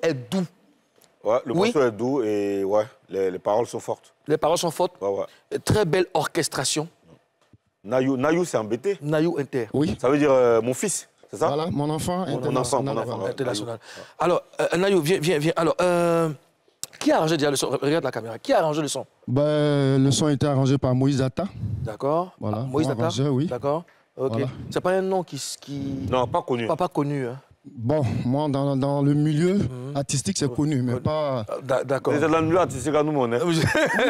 est doux. Ouais, le morceau est doux et ouais, les paroles sont fortes. Les paroles sont fortes. Ouais, ouais. Très belle orchestration. Nayou c'est embêté. Nayou Inter. Oui. Ça veut dire mon fils, c'est ça? Voilà, mon enfant international. Mon enfant, International. Alors, Nayou, viens. Alors, qui a arrangé déjà le son? Regarde la caméra. Qui a arrangé le son? Ben, le son a été arrangé par Moïse Atta. D'accord. Voilà. Moïse Atta. Arrangeur, oui. D'accord. Ok. Voilà. C'est pas un nom qui... Non, pas connu. Pas connu. Hein. Bon, moi, dans le milieu artistique, c'est connu, mais pas... D'accord. C'est dans le milieu artistique à nous, on est. Oui,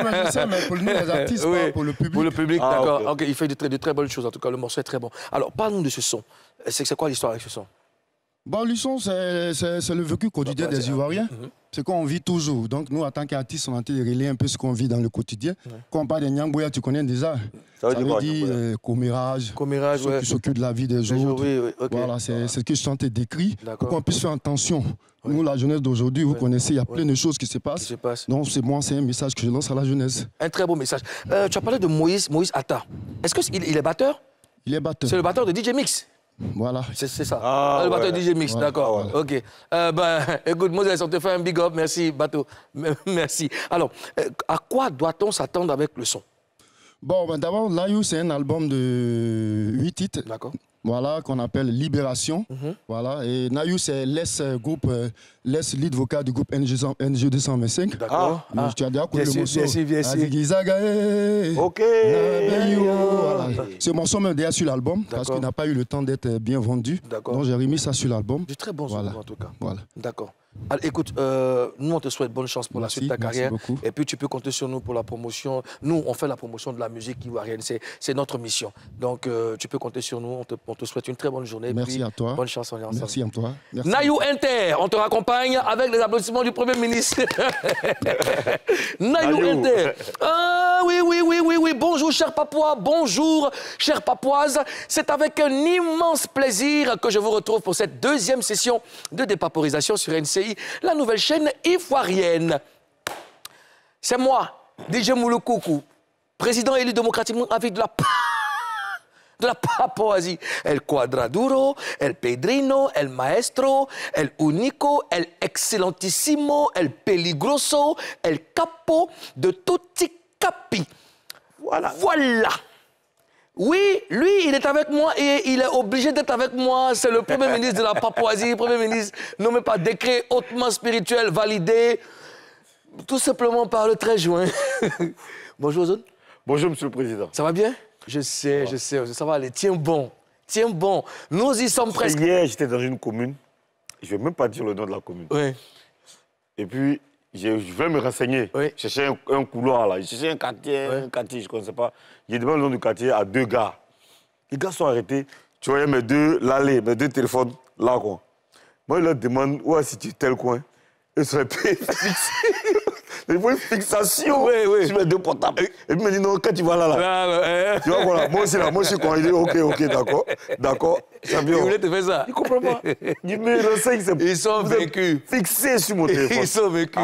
mais je sais, mais pour nous, les artistes, pas pour le public. Pour le public, Ah, d'accord. ok. Ok, il fait de très bonnes choses. En tout cas, le morceau est très bon. Alors, parle-nous de ce son. C'est quoi l'histoire avec ce son? Bon, le son, c'est le vécu quotidien des Ivoiriens. C'est qu'on vit toujours. Donc, nous, en tant qu'artistes, on a envie de relayer un peu ce qu'on vit dans le quotidien. Quand on parle de Nyangboya, tu connais déjà. Ça veut dire commérage, ceux qui s'occupent de la vie des autres. Oui, okay. Voilà, c'est ce que je sentais décrit. Pour qu'on puisse faire attention. Oui. Nous, la jeunesse d'aujourd'hui, vous connaissez, il y a plein de choses qui se passent. Donc, c'est un message que je lance à la jeunesse. Un très beau message. Tu as parlé de Moïse Atta. Est-ce qu'il est batteur? Il est batteur. C'est le batteur de DJ Mix. Voilà. C'est ça. Ah, le batteur DJ Mix, d'accord. Ah, OK. Écoute, Moses, on te fait un big up. Merci, bateau. Merci. Alors, à quoi doit-on s'attendre avec le son? Bon, ben, d'abord, Nayou, c'est un album de 8 titres. D'accord. Voilà, qu'on appelle Libération. Voilà. Et Nayou, c'est lead vocal du groupe NG 225. D'accord. Tu as déjà connu le morceau. Bien sûr. Ok. Voilà. Ce morceau même déjà sur l'album, parce qu'il n'a pas eu le temps d'être bien vendu. Donc j'ai remis ça sur l'album. Du très bon son, en tout cas. Voilà. D'accord. Alors, écoute, nous, on te souhaite bonne chance pour la suite de ta carrière. Beaucoup. Et puis, tu peux compter sur nous pour la promotion. Nous, on fait la promotion de la musique ivoirienne. C'est notre mission. Donc, tu peux compter sur nous. On te souhaite une très bonne journée. Merci à toi. Bonne chance. Merci à toi. Merci. Nayou Inter, on te raccompagne avec les applaudissements du Premier ministre. Nayou Inter. Ah oui. Bonjour, chers Papouas. Bonjour, chères Papouaises. C'est avec un immense plaisir que je vous retrouve pour cette deuxième session de dépaporisation sur NCI, la nouvelle chaîne ivoirienne. C'est moi, DJ Mouloukoukou, président élu démocratiquement avec de la Papouasie. El Quadraduro, El Pedrino, El Maestro, El Unico, El Excellentissimo, El Peligroso, El Capo de Tutti Capi. Voilà. Oui, lui, il est avec moi et il est obligé d'être avec moi. C'est le Premier ministre de la Papouasie, Premier ministre nommé par décret hautement spirituel, validé, tout simplement par le 13 juin. Bonjour, Ozone. Bonjour, Monsieur le Président. Ça va bien? Je sais, ça va aller. Tiens bon. Nous y sommes presque. Hier, j'étais dans une commune. Je ne vais même pas dire le nom de la commune. Oui. Et puis, je vais me renseigner. Oui. Je cherchais un couloir, là. Je cherchais un quartier, je ne connaissais pas. J'ai demandé le nom du quartier à 2 gars. Les gars sont arrêtés. Tu voyais mes deux téléphones, là, quoi. Moi, je leur demande où est situé tel coin. Ils seraient fixés. Il faut une fixation sur mes 2 portables. Et puis, il me dit, non, quand tu vas là. Tu vois, voilà. Moi aussi, là, moi, je suis con. Il dit, ok, d'accord. Ils voulaient te faire ça. Il ne comprend pas. Il me renseigne. Ils sont vaincus. Fixés sur mon téléphone. Ils sont vaincus.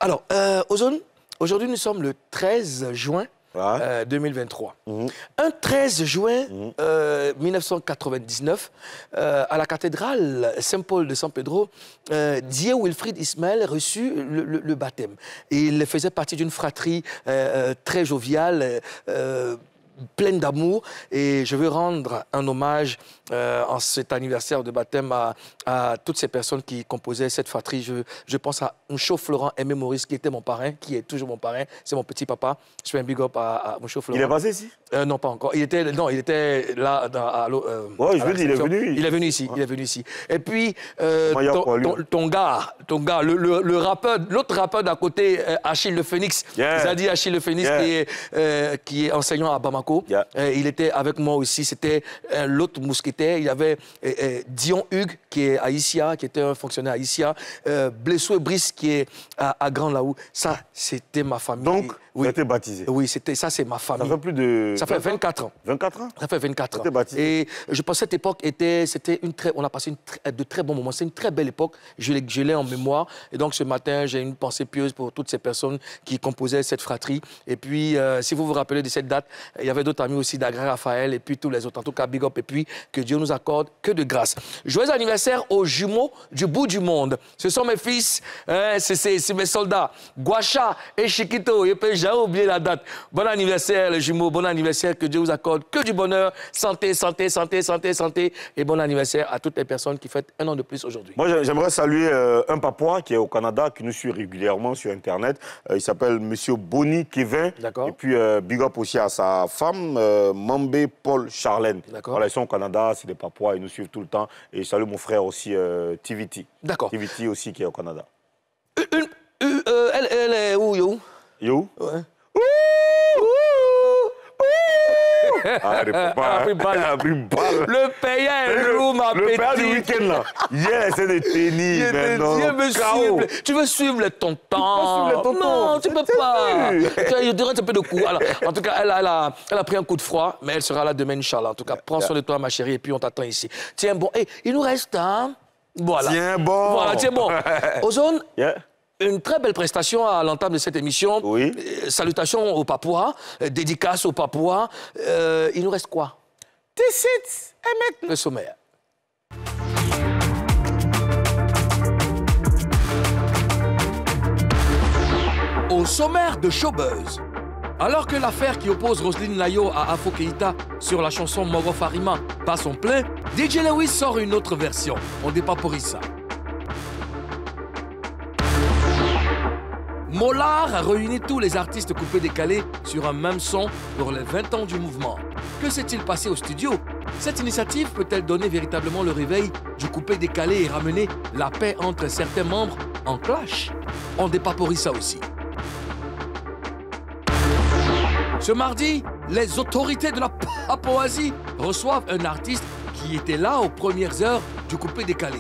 Alors, Ozone, aujourd'hui, nous sommes le 13 juin 2023. Un 13 juin 1999, à la cathédrale Saint-Paul de San Pedro, Dieu Wilfried Ismaël reçut le baptême. Et il faisait partie d'une fratrie très joviale, pleine d'amour. Et je veux rendre un hommage en cet anniversaire de baptême à toutes ces personnes qui composaient cette fratrie. Je pense à Moucho Florent Aimé Maurice, qui était mon parrain, qui est toujours mon parrain. C'est mon petit papa. Je fais un big up à Moucho Florent. Il est passé ici? Non, pas encore. Il était là. Oui, je veux dire, il est venu. Il est venu ici. Et puis, ton gars, l'autre rappeur d'à côté, Achille Le Phénix, Zadi Achille Le Phénix, qui est enseignant à Bamako. Il était avec moi aussi. C'était l'autre mousquetaire. Il y avait Dion Hugues, qui est à Issia, qui était un fonctionnaire à Issia. Blessou et Brice, qui est à Grand Laou. Ça, c'était ma famille. Donc, Oui. Tu as été baptisé. Oui, ça, c'est ma famille. Ça fait plus de... Ça fait 24 ans. 24 ans? Ça fait 24 ans. Tu as été baptisé. Et je pense que cette époque on a passé de très bons moments. C'est une très belle époque. Je l'ai en mémoire. Et donc, ce matin, j'ai une pensée pieuse pour toutes ces personnes qui composaient cette fratrie. Et puis, si vous vous rappelez de cette date, il y avait d'autres amis aussi d'Agré Raphaël et puis tous les autres. En tout cas, big up. Et puis, que Dieu nous accorde que de grâce. Joyeux anniversaire aux jumeaux du bout du monde. Ce sont mes fils, c'est mes soldats. Guacha et Chiquito. Et puis, j'ai oublié la date. Bon anniversaire, les jumeaux. Bon anniversaire. Que Dieu vous accorde que du bonheur. Santé, santé, santé, santé, santé. Et bon anniversaire à toutes les personnes qui fêtent un an de plus aujourd'hui. Moi, j'aimerais saluer un Papouas qui est au Canada, qui nous suit régulièrement sur Internet. Il s'appelle Monsieur Bonny Kevin. D'accord. Et puis, big up aussi à sa femme, Mambé Paul Charlène. D'accord. Voilà, ils sont au Canada, c'est des Papouas, ils nous suivent tout le temps. Et je salue mon frère aussi, Tiviti. D'accord. Tiviti aussi qui est au Canada. Elle est où, yo? Yo? Ouais. Ah, elle répond pas. Elle a pris une balle. Le payant est lourd, ma petite. Le père du week-end, là. Hier, c'est des tennis, maintenant. Tu veux suivre les tontons. suivre les tontons. Non, tu peux pas. C'est Il dirait un peu de coups. Alors, en tout cas, elle a pris un coup de froid, mais elle sera là demain, Inch'Allah. En tout cas, prends soin de toi, ma chérie, et puis on t'attend ici. Tiens, bon, il nous reste un. Voilà. Tiens, bon. Voilà, tiens, bon. Ozone. Yeah. Une très belle prestation à l'entame de cette émission. Oui. Salutations aux Papouas, dédicaces aux Papouas. Il nous reste quoi? Le sommaire. Au sommaire de Showbuzz. Alors que l'affaire qui oppose Roselyne Layo à Afo Keïta sur la chanson Moro Farima bat son plein, DJ Lewis sort une autre version. On dépaporise ça. Mollard a réuni tous les artistes coupés décalés sur un même son pour les 20 ans du mouvement. Que s'est-il passé au studio? Cette initiative peut-elle donner véritablement le réveil du coupé décalé et ramener la paix entre certains membres en clash? On dépaporise ça aussi. Ce mardi, les autorités de la Papouasie reçoivent un artiste qui était là aux premières heures du coupé décalé.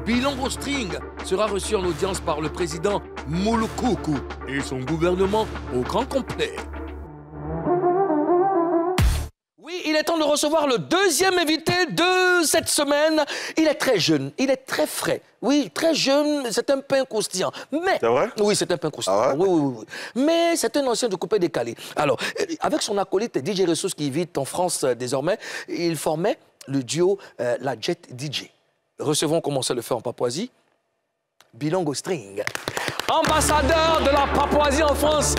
Bilongo String sera reçu en audience par le président Moulukoukou et son gouvernement au grand complet. Oui, il est temps de recevoir le deuxième invité de cette semaine. Il est très jeune, il est très frais. Oui, très jeune, c'est un pain croustillant. Mais... C'est vrai? Oui, c'est un pain croustillant. Ah ouais? Oui. Mais c'est un ancien de coupé décalé. Alors, avec son acolyte DJ Ressources qui vit en France désormais, il formait le duo La Jet DJ. Recevons comment ça le fait en Papouasie. Bilongo String. Ambassadeur de la Papouasie en France.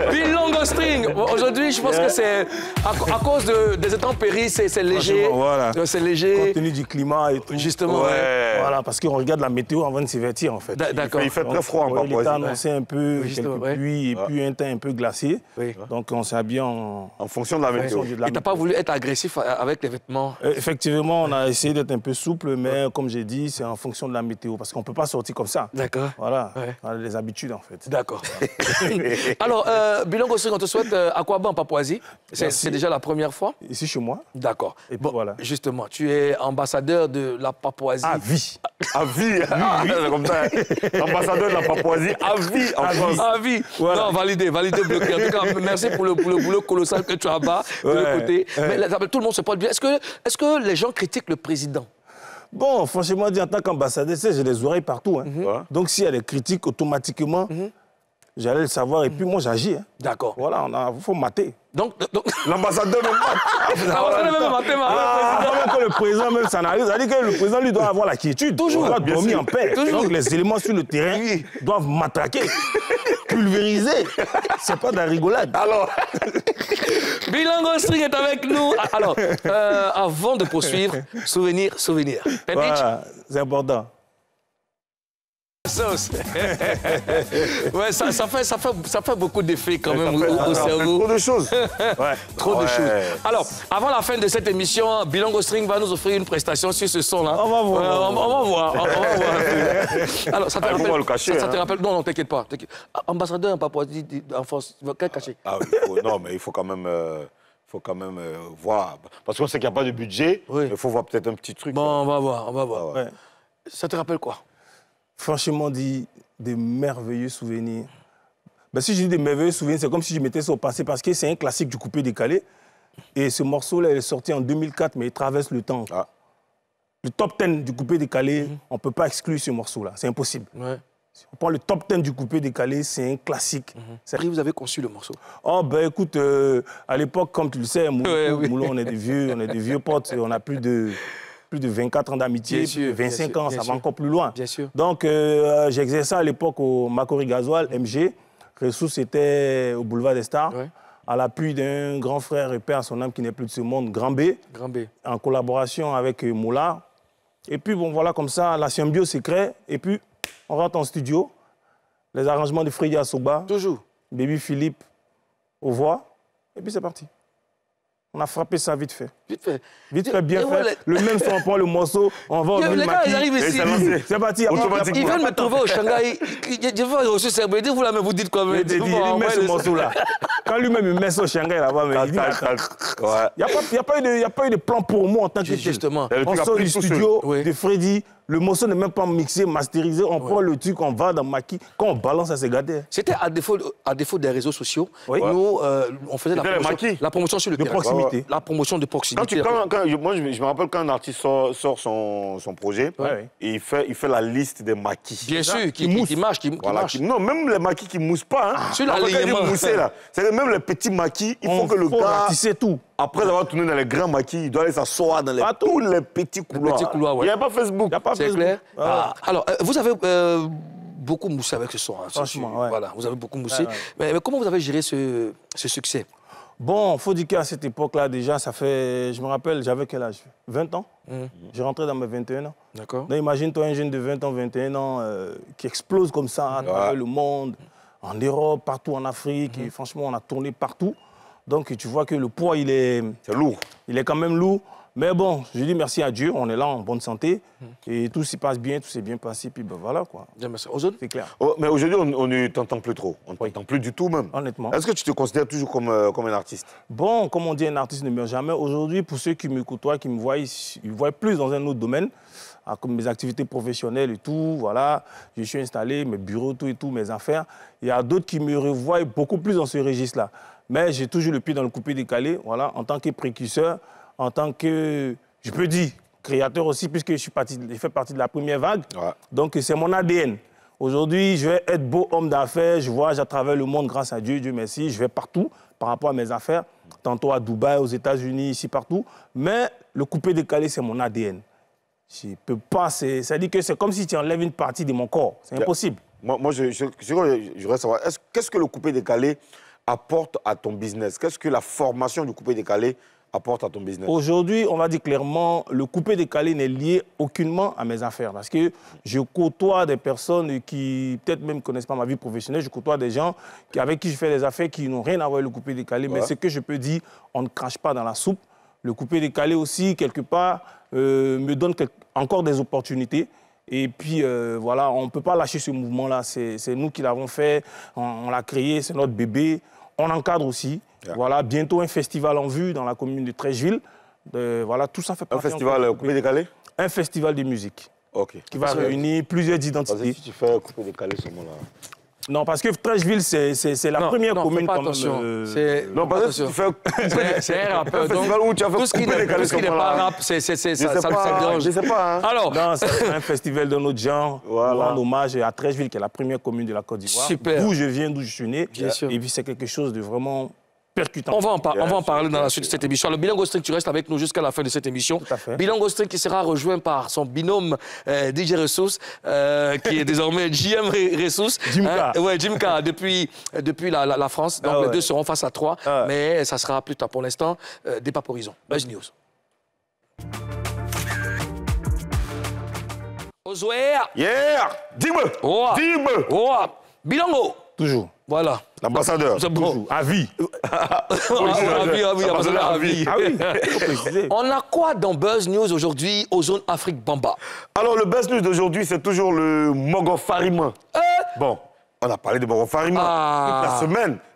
Bilongo String. Aujourd'hui, je pense que c'est à cause des intempéries, c'est léger. Voilà. C'est léger. Compte tenu du climat et tout. Justement. Ouais. Voilà, parce qu'on regarde la météo avant de s'y vêtir, en fait. D'accord. Il fait très froid en Il Papouasie. a annoncé un peu Justement, quelques pluies et puis un temps un peu glacé. Oui. Donc, on s'est habillé en fonction de la météo. fonction de la Et t'as pas voulu être agressif avec les vêtements? Effectivement, on a essayé d'être un peu souple, mais comme j'ai dit, c'est en fonction de la météo, parce qu'on ne peut pas sortir comme ça. D'accord. Voilà, Ouais. on a les habitudes, en fait. D'accord. Alors, Bilongo String, on te souhaite à quoi bon en Papouasie? C'est déjà la première fois? Ici, chez moi. D'accord. Et puis voilà. Justement, tu es ambassadeur de la Papouasie. À vie. À vie. C'est comme ça. Ambassadeur de la Papouasie, à vie en France. À vie. Voilà. Non, validé, bloqué. En tout cas, merci pour le boulot colossal que tu as bas de l'autre côté. Mais tout le monde se porte bien. Est-ce que les gens critiquent le président? Bon, franchement dit, en tant qu'ambassadeur, j'ai des oreilles partout. Hein. Ouais. Donc, s'il y a des critiques, automatiquement, j'allais le savoir. Et puis, moi, j'agis. Hein. D'accord. Voilà, il faut mater. Donc L'ambassadeur même Avant que le président même s'en arrive, ça veut dire que le président, lui, doit avoir la quiétude. Toujours. Il doit Bien dormir sûr. en paix. Toujours. Donc, les éléments sur le terrain doivent matraquer, pulvériser. C'est pas de la rigolade. Alors, Bilongo String est avec nous. Alors, avant de poursuivre, souvenir. Voilà, c'est important. Sauce. Ouais, ça fait beaucoup d'effets quand même au ça fait cerveau. trop de choses. Ouais. Trop de Ouais. choses. Alors, avant la fin de cette émission, Bilongo String va nous offrir une prestation sur ce son-là. On va voir. On va voir. Alors, ça te faut rappelle... pas le cacher, Ça te hein. rappelle... Non, t'inquiète pas. Ambassadeur en Papouasie en France, quel cacher? Ah oui, non, mais il faut quand même, voir. Parce qu'on sait qu'il n'y a pas de budget, Oui. mais il faut voir peut-être un petit truc. Bon, on va voir. Ah ouais. Ouais. Ça te rappelle quoi? Franchement dit, des merveilleux souvenirs. Ben, si je dis des merveilleux souvenirs, c'est comme si je mettais ça au passé parce que c'est un classique du coupé-décalé. Et ce morceau-là, il est sorti en 2004, mais il traverse le temps. Ah. Le top 10 du coupé-décalé, on ne peut pas exclure ce morceau-là. C'est impossible. Ouais. Si on prend le top 10 du coupé-décalé, c'est un classique. Vous avez conçu le morceau? Oh, ben écoute, à l'époque, comme tu le sais, Moulon, on est des vieux potes. On a plus de 24 ans d'amitié, 25 ans, ça va encore plus loin. Bien sûr. Donc, j'exerçais à l'époque au Macquarie Gasoil, MG. Ressources était au boulevard des Stars, à l'appui d'un grand frère et père, son âme qui n'est plus de ce monde, Grand B, en collaboration avec Moula. Et puis, bon, voilà, comme ça, la symbiose se crée. Et puis, on rentre en studio. Les arrangements de Freddy Assoba. Toujours. Baby Philippe aux voix. Et puis, c'est parti. On a frappé ça vite fait. Vite fait. Vite fait, bien fait. Le même son, on prend le morceau, on va au les gars, ils arrivent ici. C'est parti. Ils viennent me trouver au Shanghai. Je vais reçu ça. Vous là, mais vous dites quoi? Il met ce morceau-là. Quand lui-même il met ça au Shanghai là-bas, il dit il n'y a pas eu de plan pour moi en tant que tel. Justement. On sort du studio de Freddy. Le morceau n'est même pas mixé, masterisé. On prend le truc, on va dans Maki. Quand on balance, ça s'est gâté. C'était à défaut des réseaux sociaux. Nous, on faisait la promotion sur le terrain. Proximité. La promotion de proximité. Moi, je me rappelle quand un artiste sort son projet, il fait la liste des maquis. Bien sûr, qui marche. Non, même les maquis qui ne moussent pas. Sur l'alignement. C'est même les petits maquis, il faut que le gars... tout. Après avoir tourné dans les grands maquis, il doit aller s'asseoir dans tous les petits couloirs. Il n'y a pas Facebook. C'est clair. Alors, vous avez beaucoup moussé avec ce son. Franchement, voilà, vous avez beaucoup moussé. Mais comment vous avez géré ce succès? Bon, il faut dire qu'à cette époque-là, déjà, ça fait... Je me rappelle, j'avais quel âge? 20 ans. J'ai rentré dans mes 21 ans. D'accord. Donc, imagine-toi un jeune de 20 ans, 21 ans, qui explose comme ça à travers le monde, en Europe, partout en Afrique. Et franchement, on a tourné partout. Donc, tu vois que le poids, il est... C'est lourd. Il est quand même lourd. Mais bon, je dis merci à Dieu, on est là en bonne santé. Et tout s'y passe bien, tout s'est bien passé. Puis ben voilà, quoi. C'est clair. Mais aujourd'hui, on ne t'entend plus trop. On ne t'entend plus du tout, même. Honnêtement. Est-ce que tu te considères toujours comme un artiste? Bon, comme on dit, un artiste ne meurt jamais. Aujourd'hui, pour ceux qui me côtoient, qui me voient, ils voient plus dans un autre domaine, comme mes activités professionnelles et tout. Voilà, je suis installé, mes bureaux, tout et tout, mes affaires. Il y a d'autres qui me revoient beaucoup plus dans ce registre-là. Mais j'ai toujours le pied dans le coupé-décalé, voilà, en tant que précurseur, en tant que, je peux dire, créateur aussi, puisque je fais partie de la première vague. Donc, c'est mon ADN. Aujourd'hui, je vais être beau homme d'affaires, je voyage à travers le monde, grâce à Dieu, Dieu merci. Je vais partout par rapport à mes affaires, tantôt à Dubaï, aux États-Unis, ici, partout. Mais le coupé-décalé, c'est mon ADN. Je ne peux pas, c'est-à-dire que c'est comme si tu enlèves une partie de mon corps. C'est impossible. Moi, je voudrais savoir, qu'est-ce que le coupé-décalé apporte à ton business? Qu'est-ce que la formation du coupé-décalé apporte à ton business? Aujourd'hui, on va dire clairement, le coupé-décalé n'est lié aucunement à mes affaires. Parce que je côtoie des personnes qui peut-être même ne connaissent pas ma vie professionnelle. Je côtoie des gens avec qui je fais des affaires qui n'ont rien à voir avec le coupé-décalé. Mais ce que je peux dire, on ne crache pas dans la soupe. Le coupé-décalé aussi, quelque part, me donne encore des opportunités. Et puis, voilà, on ne peut pas lâcher ce mouvement-là. C'est nous qui l'avons fait, on l'a créé, c'est notre bébé. On encadre aussi. Voilà, bientôt un festival en vue dans la commune de Trècheville. Voilà, tout ça fait partie. Un festival coupé-décalé? Un festival de musique. Qui va réunir plusieurs identités. Si tu fais coupé-décalé ce moment-là. Non, parce que Trècheville, c'est la première commune comme Non, parce que tu fais... C'est un rappeur. Donc, où tu as fait tout ce qui n'est pas rap, ça me dérange. Je ne sais pas. Alors... Non, c'est un festival d'un autre genre. Voilà. En hommage à Trècheville, qui est la première commune de la Côte d'Ivoire. Super. D'où je viens, d'où je suis né. Bien sûr. Et puis c'est quelque chose de vraiment... percutant. On va en parler dans la suite de cette émission. Le Bilan Ghostrick, tu restes avec nous jusqu'à la fin de cette émission. Tout à fait. Bilan Ghostrick qui sera rejoint par son binôme DJ Ressources, qui est désormais JM Ressources. Jimka. Ouais, Jimka, depuis la France. Donc les deux seront face à 3, mais ça sera plus tard. Pour l'instant, dépaporisons. Buzz News. Ozoé. Yeah. Dis-moi. Dis-moi. Oh. Bilango. Toujours. Voilà. L'ambassadeur. Toujours. À vie. Ambassadeur à vie. Ah oui. On a quoi dans Buzz News aujourd'hui aux zones Afrique Bamba? Alors, le Buzz News d'aujourd'hui, c'est toujours le Mogofarima. Bon, on a parlé de Mogofarima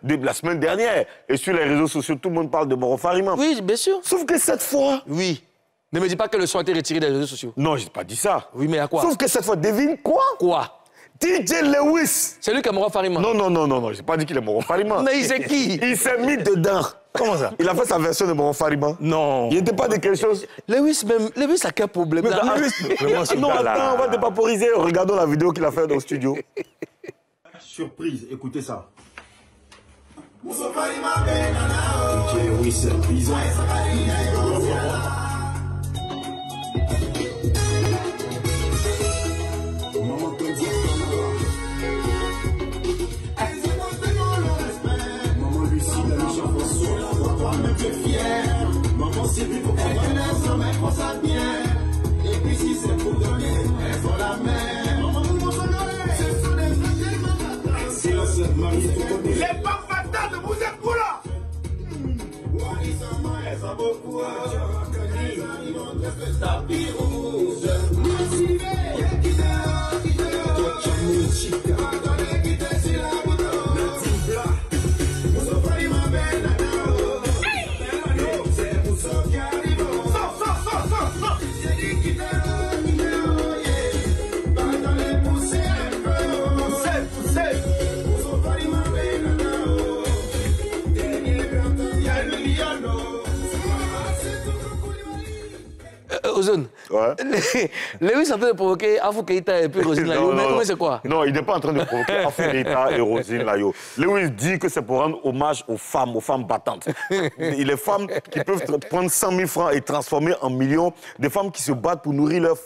toute la semaine dernière. Et sur les réseaux sociaux, tout le monde parle de Mogofarima. Oui, bien sûr. Sauf que cette fois... Oui. Ne me dis pas que le son a été retiré des réseaux sociaux. Non, je n'ai pas dit ça. Oui, mais à quoi? Sauf que cette fois, devine quoi? Quoi? DJ Lewis. C'est lui qui est Moro Farima. Non, j'ai pas dit qu'il est Moro Farima. Mais il sait qui? Il s'est mis dedans. Comment ça? Il a fait sa version de Moro Farima. Non. Il n'était pas de quelque chose. Lewis a quel problème là? Non, attends, on va dépaporiser. Regardons la vidéo qu'il a fait dans le studio. Surprise, écoutez ça. Les pas fatales de vous êtes pour là. Ozone. Ouais. Lewis est en train de provoquer Afou Keïta et puis Rosine Layo. Mais comment c'est quoi? Non, il n'est pas en train de provoquer Afou Keïta et Rosine Layo. Lewis dit que c'est pour rendre hommage aux femmes battantes. Les femmes qui peuvent prendre 100 000 francs et transformer en millions. Des femmes qui se battent pour nourrir leur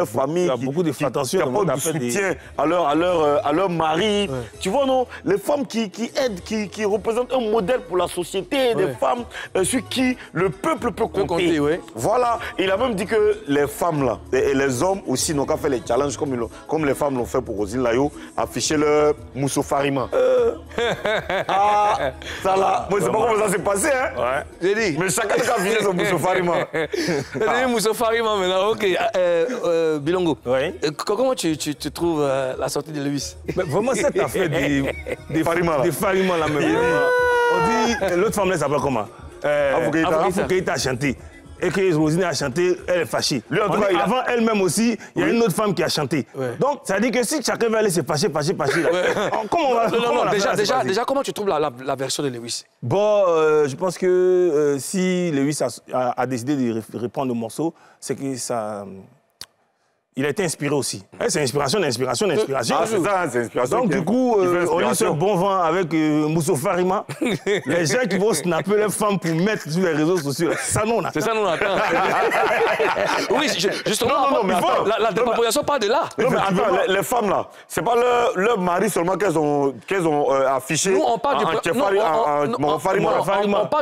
famille. Il y a beaucoup de attention. Qui apportent du soutien à leur mari. Ouais. Tu vois, non? Les femmes qui aident, qui représentent un modèle pour la société. Des femmes sur qui le peuple peut compter. Ouais. Voilà. Il a même dit que les femmes là, et les hommes aussi n'ont qu'à faire les challenges comme les femmes l'ont fait pour Rosine Layo, afficher le Mousso Farima. Ah, ça là, moi je sais pas comment ça s'est passé, hein. Ouais. J'ai dit. Mais chacun a affiché son Mousso Farima. C'est Mousso Farima maintenant, ok. Bilongo, oui. Comment tu trouves la sortie de Lewis? Vraiment cette affaire des Farima là même. On dit, l'autre femme là s'appelle comment? Afou Keïta a chanté. Et que Rosine a chanté, elle est fâchée. Lui, avant elle-même aussi, il y a une autre femme qui a chanté. Ouais. Donc, ça veut dire que si chacun va aller se fâcher. Là, comment on va déjà, comment tu trouves la version de Lewis? Bon, je pense que si Lewis a décidé de reprendre le morceau, c'est que ça... Il a été inspiré aussi. C'est inspiration. Ah, c'est ça, c'est inspiration. Donc, du coup, on a ce bon vent avec Mousso Farima. Les gens qui vont snapper les femmes pour mettre sur les réseaux sociaux, ça, nous, on attend. C'est ça, nous, on attend. Oui, justement, non, mais la dépopulation part de là. Non, mais attends, les femmes, là, c'est pas leur mari seulement qu'elles ont affiché. Nous, on parle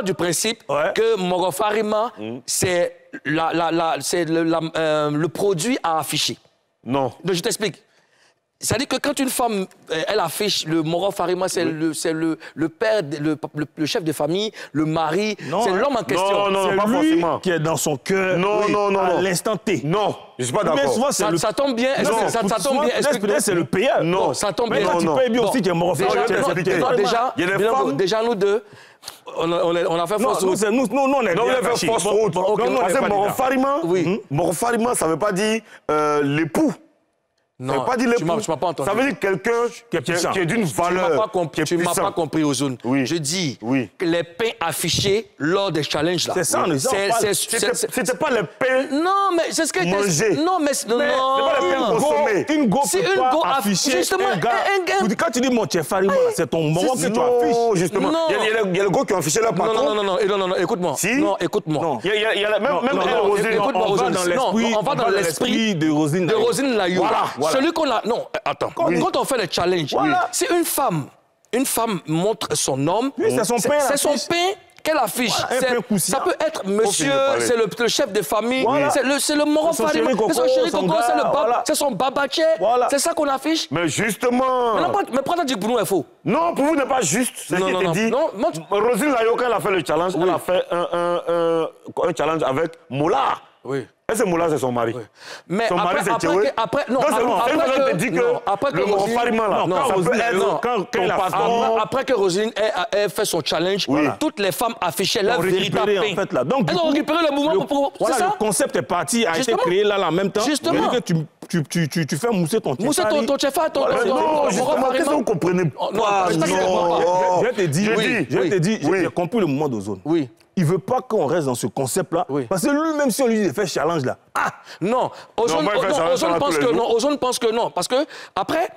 du principe que Moro Farima, c'est le produit à afficher. Non. Donc, je t'explique. C'est-à-dire que quand une femme, elle affiche le Moro Farima, c'est le père, le chef de famille, le mari, c'est l'homme en question. Non, pas forcément. Qui est dans son cœur. Non. À l'instant T. Non, je suis pas d'accord. Ça tombe bien. Ça tombe bien. C'est le payeur. Non, ça tombe bien. Mais quand tu payes bien aussi, tu es Moro Farima. Déjà, nous deux, on a fait fausse route. Nous, on est bien fait fausse route. Moro Farima, ça ne veut pas dire l'époux. Non, ça veut pas dire l'époux. Tu m'as pas entendu. Ça veut dire quelqu'un qui est d'une valeur. Tu ne m'as pas compris, Ozone. Oui. Je dis que les pains affichés lors des challenges là. C'est ça, c'était pas les pains. Non, mais c'est ce que manger. Non, mais c'est pas les pains consommés. Une go peut pas afficher justement, un gars. Quand tu dis mon chef Farima, c'est ton moment que tu affiches. Non, justement. Il y a le gars qui a affiché leur patron. Non, écoute-moi. Non, écoute-moi. Il y a même Rosine. On va dans l'esprit de Rosine Layo. Celui qu'on a... Non, attends. Quand on fait le challenge, si une femme montre son homme, c'est son pain. C'est son pain qu'elle affiche. Ça peut être monsieur, c'est le chef de famille, c'est le Moro Farima, c'est son chéri coco, c'est son babaché. C'est ça qu'on affiche. Mais justement... Mais pourquoi tu dis que pour nous, il est faux? Non, pour vous, n'est pas juste. C'est ce qui était dit. Rosine Layo, quand elle a fait le challenge, elle a fait un challenge avec Mola. Oui. Est-ce que Moula, c'est son mari? Oui. Mais son mari, c'est Tchéoué. Après que Rosine ait fait son challenge, toutes les femmes affichaient leur véritable pain. Elles ont récupéré le mouvement pour... Voilà, le concept est parti, a été créé là en même temps. Justement. tu fais mousser ton Mousser ton cheffa, ton... Non, justement, qu'est-ce que vous ne comprenez pas? Je vais te dire, oui. j'ai compris le moment d'Ozone. Oui. Il ne veut pas qu'on reste dans ce concept-là. Oui. Parce que lui-même, si on lui dit de faire challenge là. Ah, non. Ozone pense que non. Ozone pense que non. Parce que, après,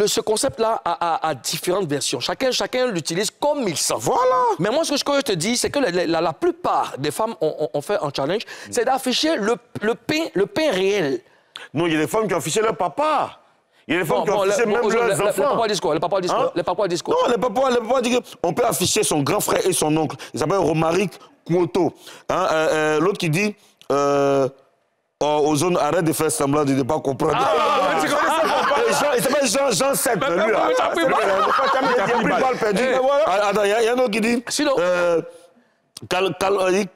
ce concept-là a différentes versions. Chacun l'utilise comme il sent. Voilà. Mais moi, ce que je te dis, c'est que la plupart des femmes ont fait un challenge, c'est d'afficher le pain réel. Non, il y a des femmes qui ont affiché leur papa. Il y a des femmes qui ont affiché même leurs enfants. Les papas disent quoi? Les papas disent quoi? Non, les papas disent qu'on peut afficher son grand frère et son oncle. Il s'appelle Romaric Kouoto. L'autre qui dit... Ozone, arrête de faire semblant de ne pas comprendre. Il s'appelle Jean 7, lui là. Il a pris balle perdue. Attends, il y a un autre qui dit...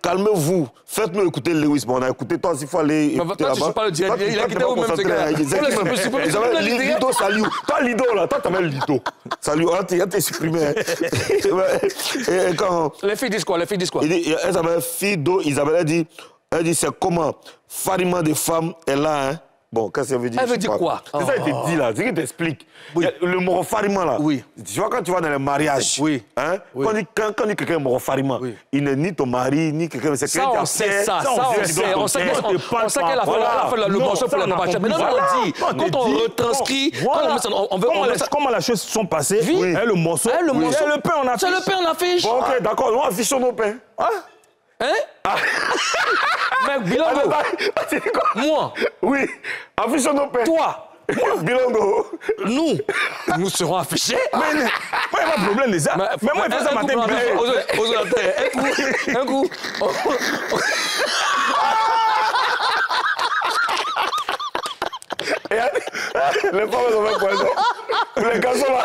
Calmez-vous, faites-nous écouter Lewis. Bon, on a écouté, toi, s'il faut aller écouter là-bas. Tu ne pas le dire, il a quitté où même, ce gars. Lido, salut. Toi, Lido, là, toi, t'appelles Lido. Salut, on t'a supprimé. Les filles disent quoi? Elle s'appelle Fido Isabelle, elle dit, c'est comment Farima de femmes est là, hein? Bon, qu'est-ce que ça veut dire? Elle veut dire quoi? C'est ça qu'elle te dit là, c'est qu'elle t'explique. Oui. Le morofarima là, oui. Tu vois quand tu vas dans les mariages, oui. Hein? Oui. Quand on dit quelqu'un est morofarima, oui. Il n'est ni ton mari, ni quelqu'un... Ça, on sait ça, on sait qu'elle a fait le morceau pour la papacha. Mais non, on dit, quand on retranscrit, comment les choses sont passées, le morceau, c'est le pain en affiche. C'est le pain en affiche. Bon, ok, d'accord, nous affichons nos pains. Hein? Mais Bilongo, moi. Oui, affichons nos pains. Toi. Bilongo. Nous serons affichés. Mais il n'y a pas de problème de ça. Mais moi, il fait ça matin. Un coup. Les femmes ont fait poison. Pour les garçons là.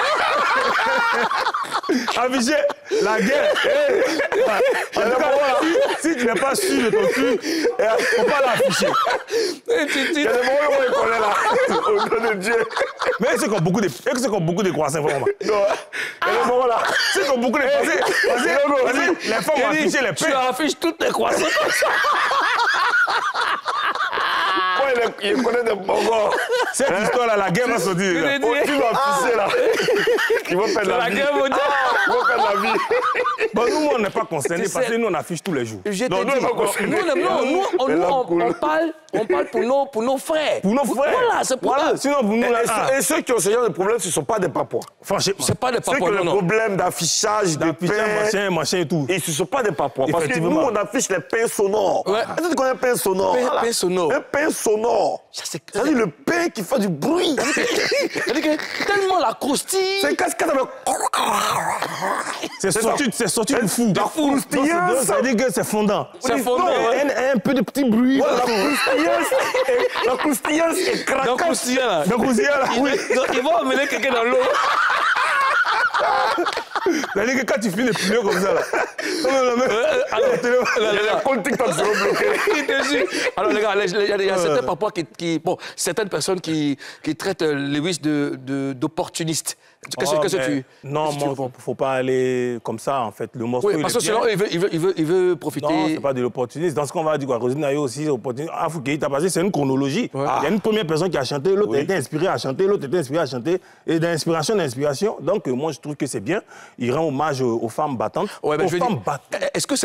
Afficher la guerre. Si tu n'es pas sûr de ton truc, il ne faut pas l'afficher. Il y a des moments où il connaît là. Au nom de Dieu. Mais c'est comme beaucoup de croissants, vraiment. Non. Il y a des moments là. C'est comme beaucoup de croissants. Vas-y, les femmes vont afficher les pains. Tu affiches toutes les croissants comme ça. Il connaît des bongos. Cette histoire-là, la guerre va sortir. Tu vas afficher là. Ils vont faire de la vie. guerre mondiale. Ils vont faire de la vie. Bon, nous, on n'est pas concernés parce que nous, on affiche tous les jours. Non, nous, on n'est pas concernés. On parle pour nos frères. Pour nos frères. Voilà, c'est pour eux. Sinon, pour nous, Et ceux qui ont ce genre de problème, ce ne sont pas des papois. Franchement. C'est pas des Ceux qui papas, ont des non. problèmes d'affichage, de pain, machin et tout. et ce ne sont pas des papois. Parce que nous, on affiche les pains sonores. Ouais. Est-ce que tu connais un pain sonore? Pain sonore. Un pain sonore. C'est-à-dire le pain qui fait du bruit. C'est-à-dire que tellement la croustille. C'est qu'est-ce que ça veut... C'est sorti du fou. La croustillance. Ça veut dire que c'est fondant. C'est fondant, Un peu de petit bruit. La croustillance est craquante. Donc, croustillant, là. Oui. Ils vont emmener quelqu'un dans l'eau. C'est-à-dire que quand tu finis de plier comme ça, là. Les comptes TikTok seront bloqués. Alors, les gars, il y a certains papas bon, certaines personnes qui traitent Lewis d'opportuniste. Qu'est-ce que tu... Non, il ne faut pas aller comme ça, en fait. Le morceau, oui, parce que sinon, il veut profiter... Non, ce n'est pas de l'opportunisme. Dans ce qu'on va dire, Rosine Ayo aussi, opportuniste. Ah, Fouquet, c'est une chronologie. Ouais. Il y a une première personne qui a chanté, l'autre a été inspiré à chanter, l'autre a été inspiré à chanter. Et d'inspiration. Donc, moi, je trouve que c'est bien. Il rend hommage aux femmes battantes. Ouais, ben, aux femmes battantes. Est-ce que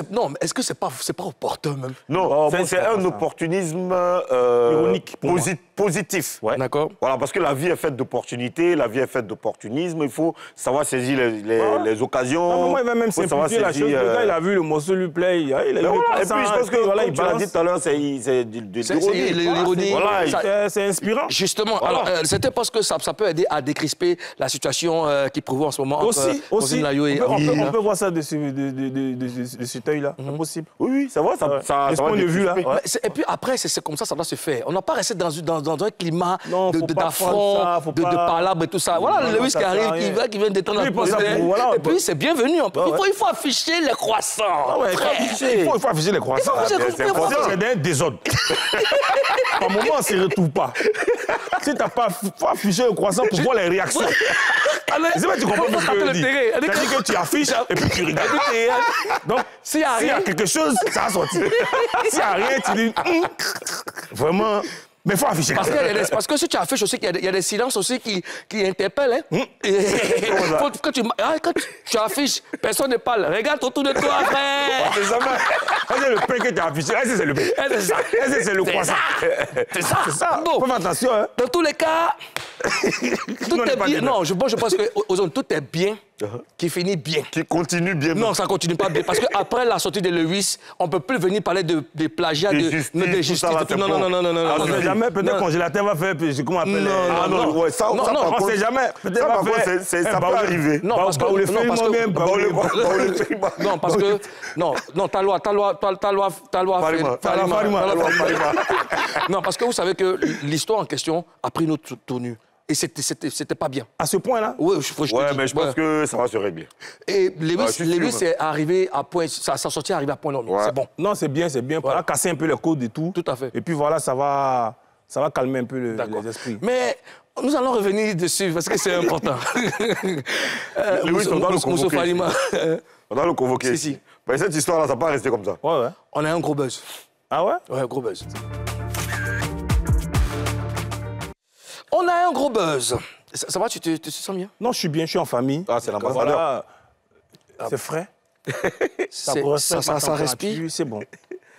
c'est pas opportun, même? Non, c'est un opportunisme ironique, positif. Ouais. D'accord. Voilà, parce que la vie est faite d'opportunités, la vie est faite d'opportunisme. Il faut savoir saisir les occasions. Non, moi, il va même simplifier la chose. Le gars, il a vu le morceau lui plaît. Il a eu et puis, je pense que, comme tu l'as dit tout à l'heure, c'est l'ironie. Voilà, c'est inspirant. Justement. Voilà. Alors, c'était parce que ça peut aider à décrisper la situation qui prévaut en ce moment aussi. On peut voir ça de cet œil-là. C'est possible. Oui, ça va. Ça de ce point de vue, là. Et puis après, c'est comme ça doit se faire. On n'a pas resté dans un climat d'affront, de palabre et tout ça. Voilà, Lewis qui arrive, qui vient détendre l'atmosphère. Et puis, c'est bienvenu. Il faut afficher les croissants. Il faut afficher les croissants. C'est d'un désordre. Par moment, on ne se retrouve pas. Si tu n'as pas affiché le croissant pour voir les réactions. C'est pas tu comprends ce que je dis. C'est-à-dire que tu affiches et puis tu regardes. Donc, s'il y a quelque chose, ça va sortir. S'il n'y a rien, tu dis... Vraiment... Mais il faut afficher. Parce que si tu affiches aussi, il y a des silences aussi qui interpellent. Hein? Quand tu affiches, personne ne parle. Regarde autour de toi, frère. C'est ça, c'est le pain que tu as affiché. Est-ce que c'est le pain? C'est ça. Est-ce que c'est le croissant? C'est ça. C'est ça. Bon. Faut faire attention. Hein. Dans tous les cas, tout est bien. Non, je pense que tout est bien qui finit bien. Qui continue bien. Non, ça continue pas bien. Parce qu'après la sortie de Lewis, on ne peut plus venir parler de plagiat, de justice. Non. On ne sait jamais. Peut-être le congélateur va faire. Comment on appelle? Non. Ouais, ça, on ne sait jamais. Ça, par contre, ça peut arriver. Non, parce que... Non, parce que... Non, ta loi... Non, parce que vous savez que l'histoire en question a pris notre tournure. Et c'était pas bien. À ce point-là? Oui, mais je pense que ça va se régler. Et Lewis est arrivé à point... Sa sortie est arrivée à point nommé. C'est bon. Non, c'est bien. Pour casser un peu les codes et tout. Tout à fait. Et puis voilà, ça va calmer un peu les esprits. Mais nous allons revenir dessus parce que c'est important. Lewis, on doit le convoquer. On doit le convoquer. Si. Mais cette histoire-là, ça ne va pas rester comme ça. Ouais. On a un gros buzz. Ah ouais? Ouais, gros buzz. On a un gros buzz. Ça va, tu te sens bien? Non, je suis bien, je suis en famille. Ah, c'est l'ambassadeur. Voilà. C'est frais. Ça respire. C'est bon.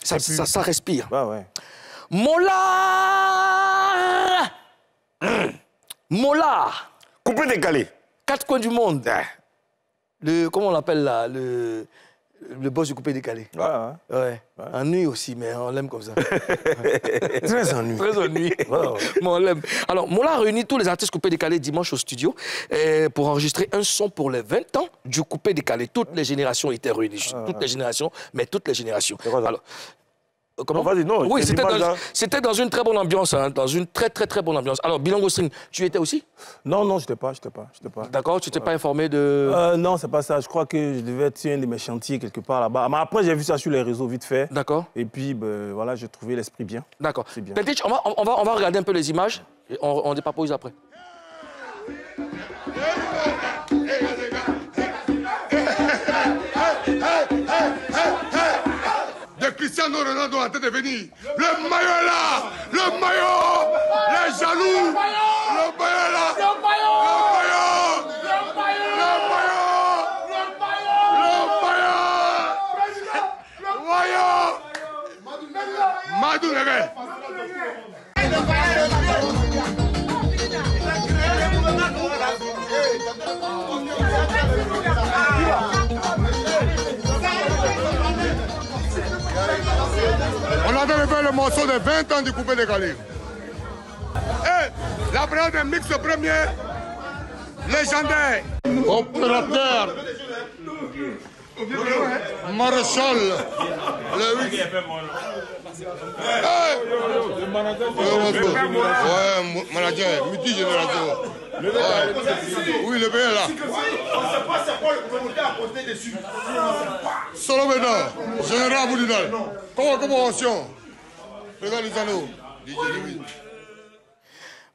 Ça respire. Ouais. Mola. Coupé décalé. 4 coins du monde. Comment on l'appelle là? Le boss du coupé décalé. Ouais. Ennui aussi, mais on l'aime comme ça. Très ennui. Très ennui. Mais on l'aime. Alors, Mola a réuni tous les artistes coupé décalé dimanche au studio pour enregistrer un son pour les 20 ans du coupé décalé. Toutes les générations étaient réunies. Toutes les générations. Alors, comment? Vas-y, non. Oui, c'était dans une très bonne ambiance, hein, dans une très bonne ambiance. Alors, Bilango String, tu étais aussi? Non, je n'étais pas. D'accord, tu t'es pas informé de... Non, c'est pas ça. Je crois que je devais être sur un de mes chantiers quelque part là-bas. Mais après, j'ai vu ça sur les réseaux vite fait. D'accord. Et puis, voilà, j'ai trouvé l'esprit bien. D'accord. C'est bien. Tentich, on va regarder un peu les images. Et on dépapouille après. De Cristiano Ronaldo en train de venir. Le maillot est là. Le maillot. Les jaloux. Le maillot est là. Le maillot. Madou Lébé. On avait fait le morceau de 20 ans du coupé décalé. Et la période de mix premier, légendaire. Opérateur. Maréchal. Le 8. Ouais, manager, multi-génération. Oui, le père là. On ne sait pas c'est quoi le promoteur à poster dessus. Solo Beda, général Boudinal. Comment Regarde les anneaux.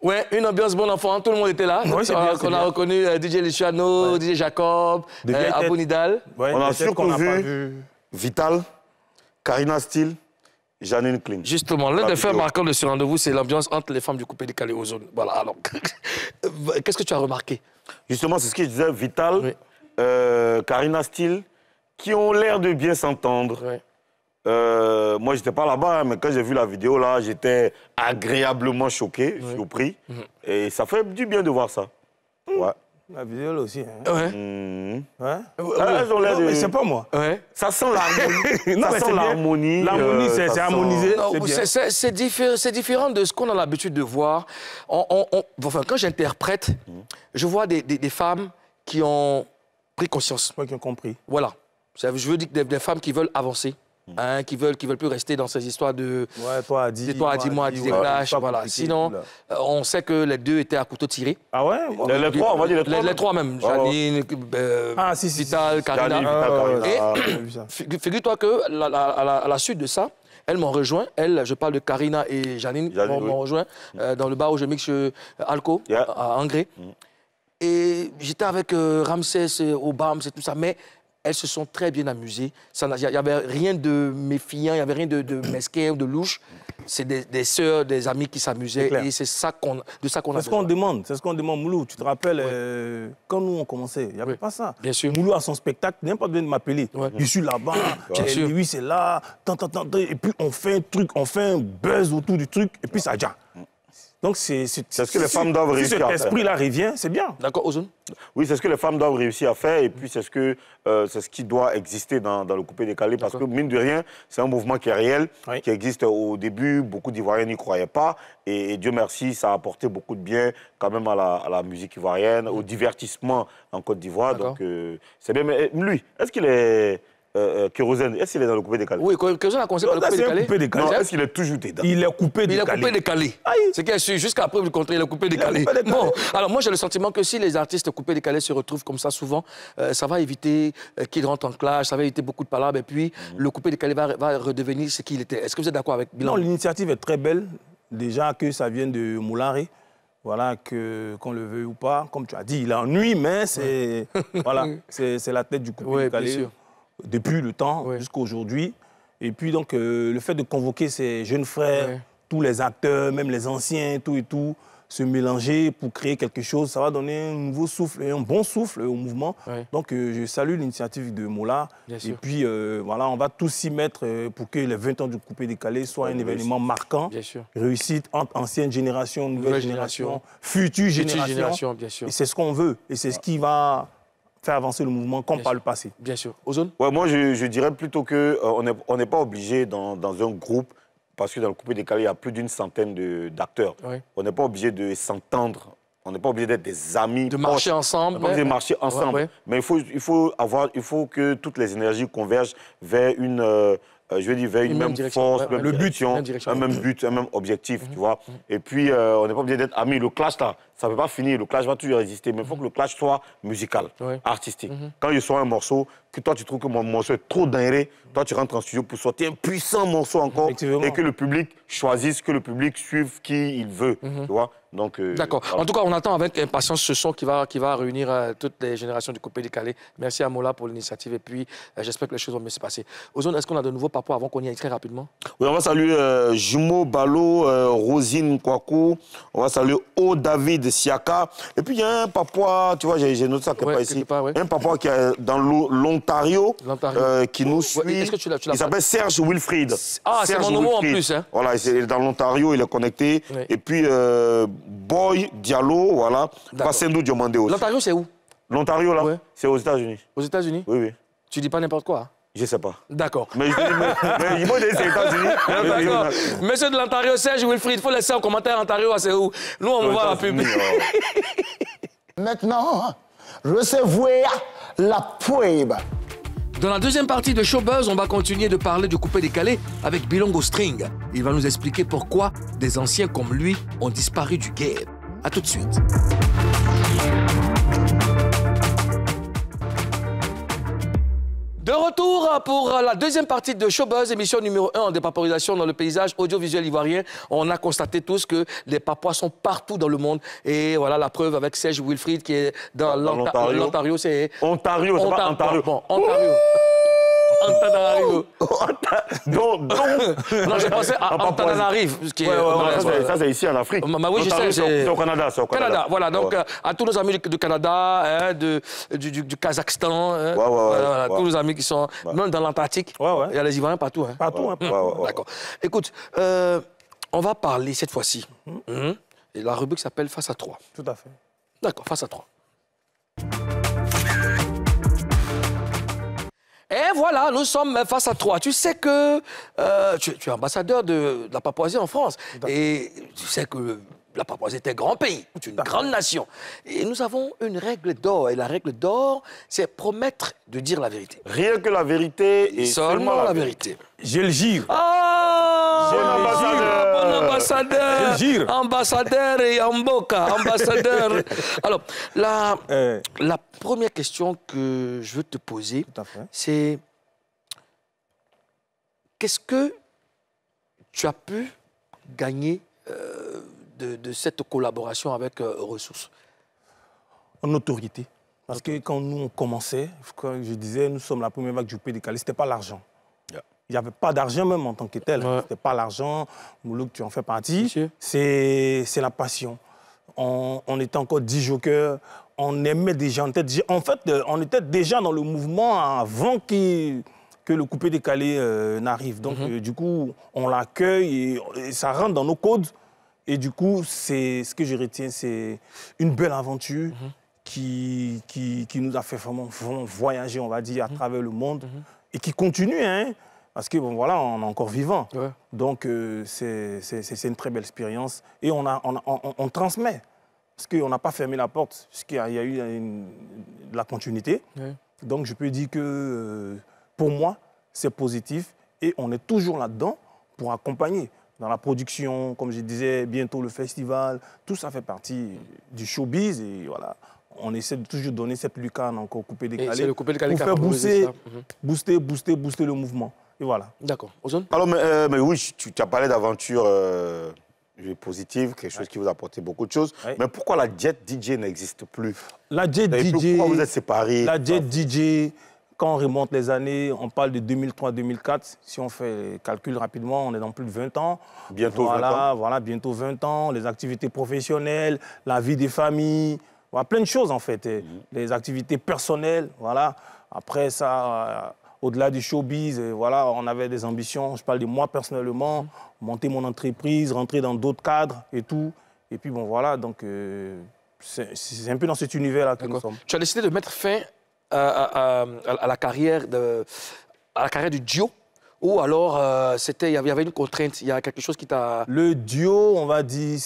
Ouais, une ambiance bon enfant, tout le monde était là. Oui, c'est bien, on a reconnu DJ Luciano, DJ Jacob, Abou Nidal. Ouais, on a surtout vu Vital, Karina Steele, Janine Kling. Justement, l'un des faits marquants de ce rendez-vous, c'est l'ambiance entre les femmes du coupé décalé aux zones. Voilà, alors, qu'est-ce que tu as remarqué? Justement, c'est ce que je disais, Vital, Karina Steele, qui ont l'air de bien s'entendre. Oui. Moi, j'étais pas là-bas, mais quand j'ai vu la vidéo, là, j'étais agréablement choqué, surpris. Et ça fait du bien de voir ça. Ouais. La vidéo là aussi. Hein. Ouais. Elles ont l'air de... Mais c'est pas moi. Ouais. Ça sent l'harmonie. Ça sent l'harmonie. L'harmonie, c'est harmonisé. C'est différent de ce qu'on a l'habitude de voir. Enfin, quand j'interprète, je vois des femmes qui ont pris conscience. Moi qui ai compris. Voilà. Je veux dire des femmes qui veulent avancer. Hein, qui veulent plus rester dans ces histoires de... Ouais, toi a dit... Toi a dit, moi a dit, des clashs, voilà. Sinon, on sait que les deux étaient à couteau tiré. Ah ouais? Les trois, on va dire les trois. Les trois même. Janine, Vital, Karina. Et figure-toi qu'à la suite de ça, elles m'ont rejoint. Je parle de Karina et Janine, m'ont rejoint dans le bar où je mixe Alco, à Angré. Et j'étais avec Ramsès, Obama, c'est tout ça. Mais elles se sont très bien amusées. Il n'y avait rien de méfiant, il n'y avait rien de mesquin ou de louche. c'est des sœurs, des amis qui s'amusaient. Et c'est ça qu'on a besoin. C'est ce qu'on demande. C'est ce qu'on demande, Moulou. Tu te rappelles, quand nous, on commençait, il n'y avait pas ça. Bien sûr. Moulou a son spectacle, il n'a pas besoin de m'appeler. Je suis là-bas, lui, c'est là, et puis on fait un truc, on fait un buzz autour du truc, et puis ça déjà. Donc, c'est ce que les femmes doivent réussir à faire. Si cet esprit-là revient, c'est bien. D'accord, Ozone? Oui, c'est ce que les femmes doivent réussir à faire et puis c'est ce qui doit exister dans le coupé décalé parce que, mine de rien, c'est un mouvement qui est réel, qui existe au début. Beaucoup d'Ivoiriens n'y croyaient pas et Dieu merci, ça a apporté beaucoup de bien quand même à la musique ivoirienne, au divertissement en Côte d'Ivoire. Donc, c'est bien. Mais lui, est-ce qu'il est... Kérosène, est-ce qu'il est dans le coupé décalé? Oui, Kérosène a commencé par le coupé décalé. Non, est-ce qu'il est toujours dedans? Il est coupé décalé. Il est coupé décalé. C'est qu'il est jusqu'à preuve du contraire, il est coupé décalé. Bon, alors moi j'ai le sentiment que si les artistes coupés décalés se retrouvent comme ça souvent, ça va éviter qu'ils rentrent en clash, ça va éviter beaucoup de palabres et puis le coupé décalé va redevenir ce qu'il était. Est-ce que vous êtes d'accord avec Bilan? Non, l'initiative est très belle. Déjà que ça vient de Moulari. Voilà, qu'on le veuille ou pas. Comme tu as dit, il ennuie, mais c'est voilà, c'est la tête du coupé décalé. Bien sûr. Depuis le temps jusqu'à aujourd'hui. Et puis donc, le fait de convoquer ces jeunes frères, tous les acteurs, même les anciens, tout et tout, se mélanger pour créer quelque chose, ça va donner un nouveau souffle, un bon souffle au mouvement. Donc, je salue l'initiative de Moula. Et puis, voilà, on va tous s'y mettre pour que les 20 ans du coupé décalé soient un événement marquant. Bien sûr. Réussite entre ancienne génération, nouvelle génération, future génération. Bien sûr. Et c'est ce qu'on veut. Et c'est ce qui va faire avancer le mouvement comme par le passé. Bien sûr. Ozone? Ouais, moi, je dirais plutôt qu'on n'est pas obligé dans un groupe, parce que dans le coupé décalé, il y a plus d'une centaine d'acteurs. On n'est pas obligé de s'entendre, on n'est pas obligé d'être des amis. De marcher ensemble. On n'est pas obligé de marcher ensemble. Mais il faut que toutes les énergies convergent vers une... je veux dire, vers une même force, même direction, un même but, un même objectif, tu vois. Et puis, on n'est pas obligé d'être amis. Le clash, là, ça ne peut pas finir. Le clash va toujours exister. Mais il faut que le clash soit musical, artistique. Quand je sors un morceau, que toi, tu trouves que mon morceau est trop dingue, toi, tu rentres en studio pour sortir un puissant morceau encore et que le public choisisse, que le public suive qui il veut, tu vois. D'accord. Voilà. En tout cas, on attend avec impatience ce son qui va réunir toutes les générations du coupé décalé. Merci à Mola pour l'initiative et puis j'espère que les choses vont mieux se passer. Ozone, est-ce qu'on a de nouveaux papois avant qu'on y aille très rapidement? Oui, on va saluer Jumo Balo, Rosine Kwaku, on va saluer O David Siaka. Et puis il y a un papois, tu vois, j'ai noté ça quelque part ici. Un papois qui est dans l'Ontario qui nous suit. Est-ce que tu l'as il s'appelle Serge Wilfried. Ah, c'est mon nom en plus. Hein. Voilà, il est dans l'Ontario, il est connecté. Et puis Boy Diallo, voilà. Passendou Diomandé aussi. L'Ontario, c'est où? L'Ontario, là, c'est aux États-Unis. Aux États-Unis? Oui, oui. Tu dis pas n'importe quoi? Je sais pas. D'accord. Mais il faut dire c'est les États-Unis. D'accord. Monsieur de l'Ontario, Serge Wilfried, il faut laisser en commentaire Ontario, c'est où? Nous, on va voir la pub. Maintenant, recevez la pub. Dans la deuxième partie de Showbuzz, on va continuer de parler du coupé décalé avec Bilongo String. Il va nous expliquer pourquoi des anciens comme lui ont disparu du game. À tout de suite. De retour pour la deuxième partie de Showbuzz, émission numéro 1 en dépaporisation dans le paysage audiovisuel ivoirien. On a constaté tous que les papois sont partout dans le monde. Et voilà la preuve avec Serge Wilfried qui est dans l'Ontario. C'est Ontario, c'est pas Ontario. Bon, Ontario. Ontario. Non, j'ai pensé à Antananarive. Ça, c'est ici en Afrique. Oui, je sais. C'est au Canada. Canada, voilà. Donc, à tous nos amis du Canada, du Kazakhstan, voilà, tous nos amis qui sont même dans l'Antarctique. Il y a les Ivoiriens partout. Hein. Partout. D'accord. Écoute, on va parler cette fois-ci. Et la rubrique s'appelle Face à 3. Tout à fait. D'accord, Face à 3. Et voilà, nous sommes face à toi. Tu sais que tu es ambassadeur de la Papouasie en France. Et tu sais que la Papouasie est un grand pays, une grande nation. Et nous avons une règle d'or. Et la règle d'or, c'est promettre de dire la vérité. Rien que la vérité et seulement la vérité. Je le gire. Ah, bon ambassadeur. Je le gire. Ambassadeur et Amboka, ambassadeur. Alors, la première question que je veux te poser, c'est qu'est-ce que tu as pu gagner de cette collaboration avec Ressources? En autorité. Parce que quand nous, on commençait, quand je disais, nous sommes la première vague du coupé décalé, ce n'était pas l'argent. Il n'y avait pas d'argent même en tant que tel. Ouais. C'était pas l'argent. Moulouk, tu en fais partie. Monsieur. C'est la passion. On était encore 10 jokers. On aimait déjà. En fait, on était déjà dans le mouvement avant que le coupé-décalé n'arrive. Donc, du coup, on l'accueille et ça rentre dans nos codes. Et du coup, ce que je retiens, c'est une belle aventure qui nous a fait vraiment voyager, on va dire, à travers le monde et qui continue, hein, parce que, bon, voilà, on est encore vivant. Ouais. Donc, c'est une très belle expérience et on transmet. Parce qu'on n'a pas fermé la porte, parce qu'il y a eu de la continuité. Ouais. Donc, je peux dire que, pour moi, c'est positif et on est toujours là-dedans pour accompagner. Dans la production, comme je disais, bientôt le festival, tout ça fait partie du showbiz et voilà. On essaie de toujours donner cette lucarne encore coupé-décalé. C'est le coupé-décalé pour qui a faire favorisé booster le mouvement. Et voilà. D'accord. Ozone? Alors, mais oui, tu as parlé d'aventure positive, quelque chose qui vous a apporté beaucoup de choses. Ouais. Mais pourquoi la Jet DJ n'existe plus? La Jet DJ... Pourquoi vous êtes séparés? La Jet DJ, quand on remonte les années, on parle de 2003-2004. Si on fait les calculs rapidement, on est dans plus de 20 ans. Bientôt 20 ans. Voilà, bientôt 20 ans. Les activités professionnelles, la vie des familles, voilà, plein de choses en fait. Les activités personnelles, voilà. Après ça, au-delà du showbiz, voilà, on avait des ambitions. Je parle de moi personnellement, monter mon entreprise, rentrer dans d'autres cadres et tout. Et puis bon, voilà, donc c'est un peu dans cet univers-là que nous sommes. Tu as décidé de mettre fin à la carrière du duo, ou alors il y avait une contrainte, il y a quelque chose qui t'a... Le duo, on va dire,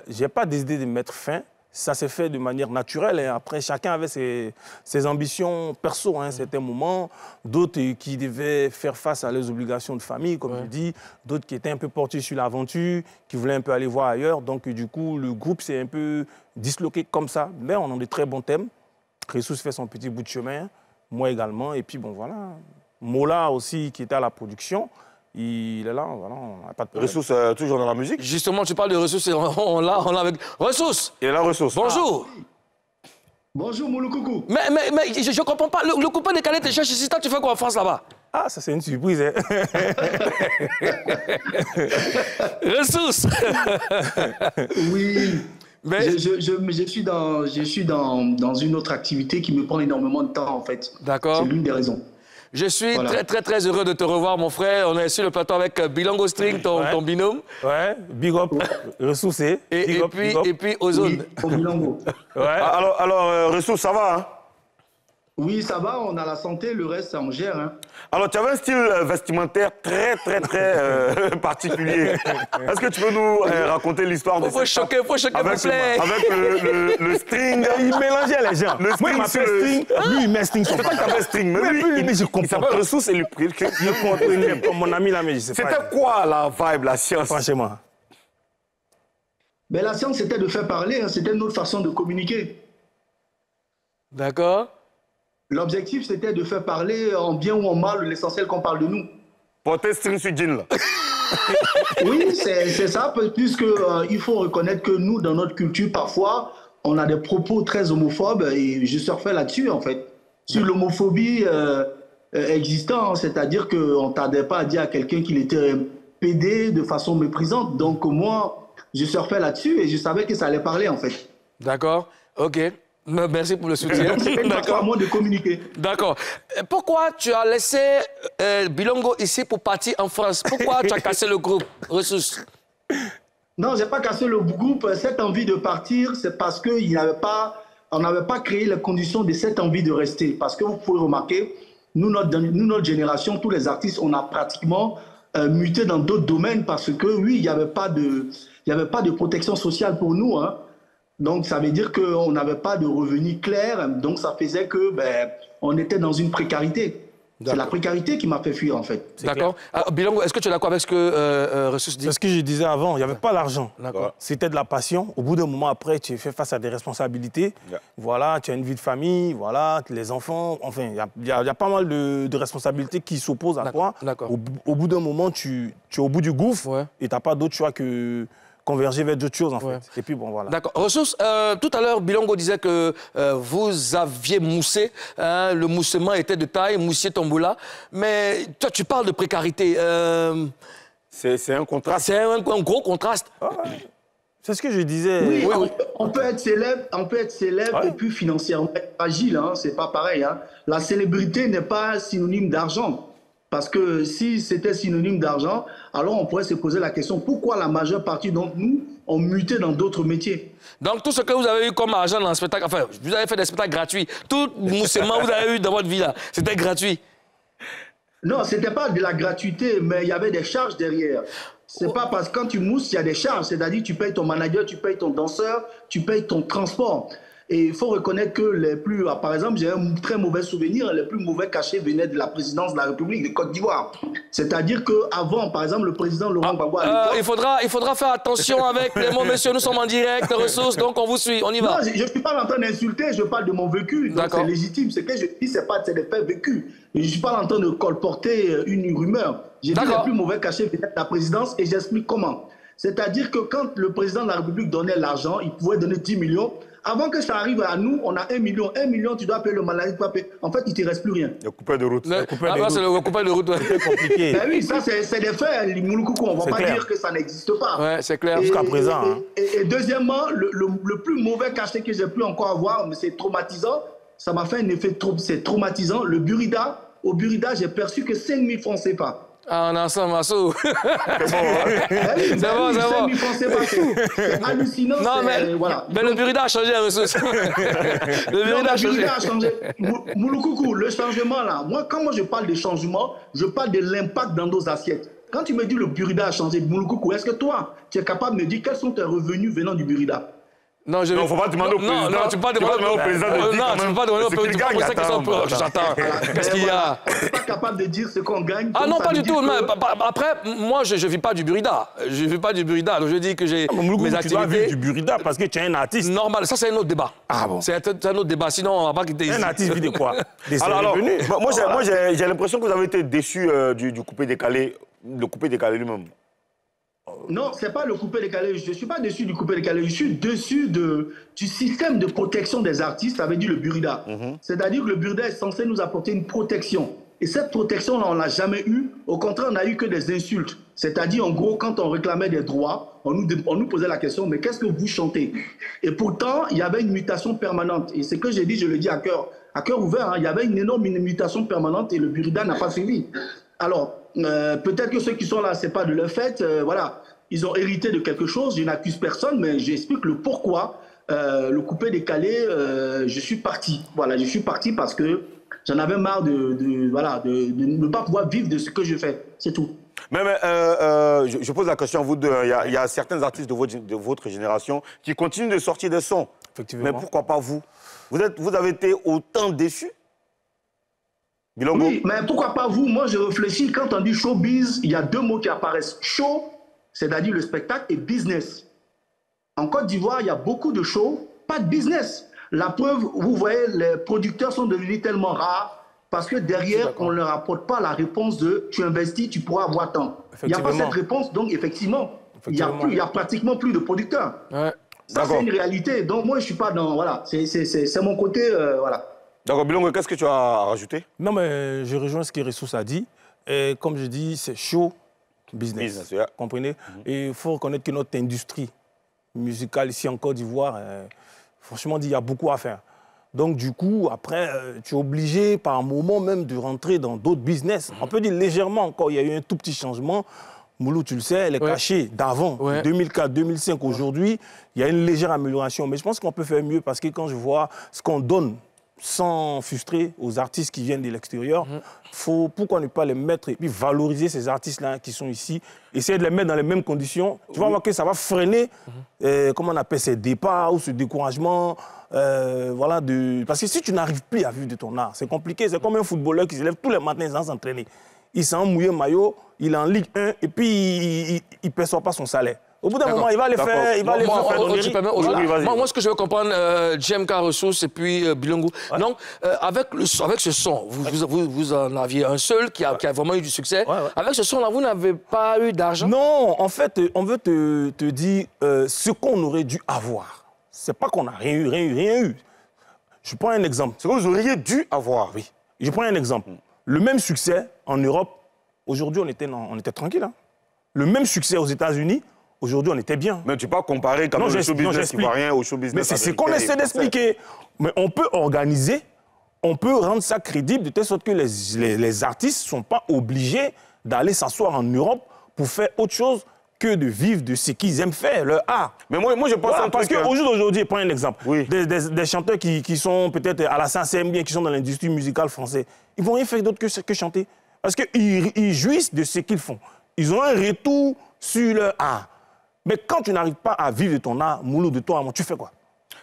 j'ai pas décidé de mettre fin. Ça s'est fait de manière naturelle. Et après, chacun avait ses ambitions perso à un certain moment. D'autres qui devaient faire face à leurs obligations de famille, comme je dis. D'autres qui étaient un peu portés sur l'aventure, qui voulaient un peu aller voir ailleurs. Donc, du coup, le groupe s'est un peu disloqué comme ça. Mais on a de très bons thèmes. Ressources fait son petit bout de chemin, moi également. Et puis, bon, voilà. Mola aussi, qui était à la production, il est là, voilà, on n'a pas de problème. Ressources, toujours dans la musique? Justement, tu parles de ressources, et on l'a avec... Ressources! Il est là, Ressources. Bonjour! Bonjour, Mouloukoukou. Mais je ne comprends pas, le coupé-décalé te cherche ici, toi tu fais quoi en France là-bas? Ah, ça c'est une surprise, hein. Ressources! Oui. Mais... Je suis dans une autre activité qui me prend énormément de temps, en fait. D'accord. C'est l'une des raisons. Je suis Voilà. très heureux de te revoir, mon frère. On est sur le plateau avec Bilango String, ton binôme. Ouais, big up, ressourcé. Et puis Ozone. Oui, au Bilango. Ouais. Alors, Ressources, ça va, hein? Oui, ça va, on a la santé, le reste, ça on gère. Hein. Alors, tu avais un style vestimentaire très particulier. Est-ce que tu peux nous raconter l'histoire de Faut choquer, mon frère. avec le string? Il mélangeait les gens. Le Moi, il string, m'appelle String, lui, il met String. C'est toi qui avais string, mais lui, mais je il comprends s'appelle pas. Ressources et lui. Je comprenais comme mon ami là, mais je sais pas. C'était quoi la vibe, la science? Franchement. Mais la science, c'était de faire parler, hein, c'était notre façon de communiquer. D'accord. L'objectif, c'était de faire parler en bien ou en mal, l'essentiel qu'on parle de nous. Porter string sur jean, là. Oui, c'est ça, puisque il faut reconnaître que nous, dans notre culture, parfois, on a des propos très homophobes et je surfais là-dessus, en fait. Sur l'homophobie existante, c'est-à-dire qu'on ne tardait pas à dire à quelqu'un qu'il était pédé de façon méprisante. Donc moi, je surfais là-dessus et je savais que ça allait parler, en fait. D'accord. OK. Merci pour le soutien. C'était une façon à moi de communiquer. D'accord. Pourquoi tu as laissé Bilongo ici pour partir en France? Pourquoi tu as cassé le groupe Ressources? Non, je n'ai pas cassé le groupe. Cette envie de partir, c'est parce qu'on n'avait pas créé les conditions de cette envie de rester. Parce que vous pouvez remarquer, nous, notre génération, tous les artistes, on a pratiquement muté dans d'autres domaines parce que, oui, il n'y avait pas de protection sociale pour nous, hein. Donc, ça veut dire qu'on n'avait pas de revenus clairs. Donc, ça faisait que on était dans une précarité. C'est la précarité qui m'a fait fuir, en fait. D'accord. Bilongo, est-ce que tu es d'accord avec ce que Ressources dit? C'est ce que je disais avant, il n'y avait pas l'argent. D'accord. C'était de la passion. Au bout d'un moment, après, tu es fait face à des responsabilités. Voilà, tu as une vie de famille, voilà, les enfants. Enfin, il y a pas mal de responsabilités qui s'opposent à toi. D'accord. Au bout d'un moment, tu es au bout du gouffre Ouais. et tu n'as pas d'autre choix que converger vers d'autres choses, en fait. Et puis, bon, voilà. D'accord. Ressources, tout à l'heure, Bilongo disait que vous aviez moussé, hein, le moussement était de taille, moussier Tombola, mais toi, tu parles de précarité. C'est un contraste. C'est un gros contraste. C'est ce que je disais. Oui, on peut être célèbre, et puis financièrement fragile, hein, c'est pas pareil. Hein. La célébrité n'est pas synonyme d'argent. Parce que si c'était synonyme d'argent, alors on pourrait se poser la question pourquoi la majeure partie d'entre nous ont muté dans d'autres métiers. Donc tout ce que vous avez eu comme argent dans le spectacle, enfin, vous avez fait des spectacles gratuits, tout moussement que vous avez eu dans votre vie là, c'était gratuit. Non, ce n'était pas de la gratuité, mais il y avait des charges derrière. C'est pas parce que quand tu mousses, il y a des charges. C'est-à-dire tu payes ton manager, tu payes ton danseur, tu payes ton transport. Et il faut reconnaître que les plus... Par exemple, j'ai un très mauvais souvenir. Les plus mauvais cachets venaient de la présidence de la République de Côte d'Ivoire. C'est-à-dire qu'avant, par exemple, le président Laurent Gbagbo... il faudra faire attention avec les mots, monsieur. Nous sommes en direct, ressources, donc on vous suit. On y va. Non, je ne suis pas en train d'insulter. Je parle de mon vécu. Donc c'est légitime. Ce que je dis, c'est des faits vécus. Et je ne suis pas en train de colporter une rumeur. J'ai dit les plus mauvais cachets venaient de la présidence et j'explique comment. C'est-à-dire que quand le président de la République donnait l'argent, il pouvait donner 10 millions. Avant que ça arrive à nous, on a 1 million. 1 million, tu dois payer le maladie, tu dois payer. En fait, il ne te reste plus rien. Le coupeur de route. C'est le coupeur de route. C'est compliqué. Ben oui, ça, c'est des faits. Les Mouloukoukou, on ne va pas dire que ça n'existe pas. Ouais, c'est clair. Jusqu'à présent. Et deuxièmement, le plus mauvais cachet que j'ai pu encore avoir, mais c'est traumatisant. Ça m'a fait un effet c'est traumatisant. Le Burida, au Burida, j'ai perçu que 5 000 francs CFA. Ah, on a ça, Massou. C'est bon, c'est hallucinant. Non, mais, voilà. Mais le Burida a changé la ressource. Le Burida a changé. Mouloukoukou, le changement là, quand je parle de changement, je parle de l'impact dans nos assiettes. Quand tu me dis le Burida a changé, Mouloukoukou, est-ce que toi, tu es capable de me dire quels sont tes revenus venant du Burida? Non, il ne faut pas demander au président. Non, tu ne peux pas demander au président de dire. Non, tu ne peux pas demander au président. J'attends. Qu'est-ce qu'il y a? Tu n'es pas capable de dire ce qu'on gagne. Ah non, pas du tout. Après, moi, je ne vis pas du Burida. Je ne vis pas du Burida. Donc, je dis que j'ai mes activités. Tu dois vivre du Burida parce que tu es un artiste. Normal. Ça, c'est un autre débat. Ah bon? C'est un autre débat. Sinon, on ne va pas quitter ici. Un artiste vit de quoi? Alors, moi, j'ai l'impression que vous avez été déçu du coupé-décalé, le coupé-décalé lui-même. Non, ce n'est pas le coupé-décalé. Je ne suis pas déçu du coupé-décalé. Je suis déçu du système de protection des artistes, ça veut dire le Burida. C'est-à-dire que le Burida est censé nous apporter une protection. Et cette protection-là, on ne l'a jamais eue. Au contraire, on n'a eu que des insultes. C'est-à-dire, en gros, quand on réclamait des droits, on nous posait la question, mais qu'est-ce que vous chantez? Et pourtant, il y avait une mutation permanente. Et ce que j'ai dit, je le dis à cœur ouvert, hein, il y avait une énorme mutation permanente et le Burida n'a pas suivi. Alors, peut-être que ceux qui sont là, ce n'est pas de leur fait. Voilà, ils ont hérité de quelque chose. Je n'accuse personne, mais j'explique le pourquoi. Le coupé-décalé, je suis parti. Voilà, je suis parti parce que j'en avais marre de ne pas pouvoir vivre de ce que je fais. C'est tout. Mais je pose la question à vous deux. Il y a certains artistes de votre génération qui continuent de sortir des sons. Effectivement. Mais pourquoi pas vous? Vous avez été autant déçus? Bilongo? Oui, mais pourquoi pas vous? Moi, je réfléchis. Quand on dit showbiz, il y a deux mots qui apparaissent. Show, c'est-à-dire le spectacle, et business. En Côte d'Ivoire, il y a beaucoup de shows, pas de business. La preuve, vous voyez, les producteurs sont devenus tellement rares parce que derrière, on ne leur apporte pas la réponse de « tu investis, tu pourras avoir tant ». Il n'y a pas cette réponse, donc effectivement, il y a pratiquement plus de producteurs. Ouais. Ça, c'est une réalité. Donc moi, je ne suis pas dans... Voilà, c'est mon côté... voilà. D'accord, Bilongo, qu'est-ce que tu as à rajouter? Non, mais je rejoins ce que Ressources a dit. Et comme je dis, c'est show business. Yeah. Comprenez? Et il faut reconnaître que notre industrie musicale ici en Côte d'Ivoire, franchement, il y a beaucoup à faire. Donc, du coup, après, tu es obligé par moment même de rentrer dans d'autres business. On peut dire légèrement encore, il y a eu un tout petit changement. Moulou, tu le sais, les cachets d'avant, 2004, 2005, aujourd'hui, il y a une légère amélioration. Mais je pense qu'on peut faire mieux parce que quand je vois ce qu'on donne sans frustrer aux artistes qui viennent de l'extérieur, pourquoi ne pas les mettre et puis valoriser ces artistes-là qui sont ici, essayer de les mettre dans les mêmes conditions. Tu vas voir que ça va freiner, comment on appelle ces départs ou ce découragement. Voilà, parce que si tu n'arrives plus à vivre de ton art, c'est compliqué. C'est comme un footballeur qui se lève tous les matins sans s'entraîner. il s'est mouillé maillot, il est en Ligue 1 et puis il ne perçoit pas son salaire. Au bout d'un moment, il va les faire, il va les faire moi, ce que je veux comprendre, JMK Ressources et puis Bilongo, non, avec ce son, vous en aviez un seul qui a vraiment eu du succès. Avec ce son-là, vous n'avez pas eu d'argent? Non, en fait, on veut te dire ce qu'on aurait dû avoir. C'est pas qu'on n'a rien eu. Je prends un exemple. Ce que vous auriez dû avoir. Oui. Je prends un exemple. Le même succès en Europe, aujourd'hui, on était tranquille. Hein. Le même succès aux États-Unis, aujourd'hui, on était bien. Mais tu peux pas comparer quand même le show business ivoirien au show business. Mais c'est ce qu'on essaie d'expliquer. Mais on peut organiser, on peut rendre ça crédible de telle sorte que les artistes ne sont pas obligés d'aller s'asseoir en Europe pour faire autre chose que de vivre de ce qu'ils aiment faire, leur art. Mais moi je pense voilà, parce qu'au jour d'aujourd'hui, prends un exemple. Oui. Des chanteurs qui sont peut-être à la SACEM bien, qui sont dans l'industrie musicale française, ils vont rien faire d'autre que chanter. Parce qu'ils jouissent de ce qu'ils font. Ils ont un retour sur leur art. Mais quand tu n'arrives pas à vivre de ton art, Moulou, de toi, tu fais quoi?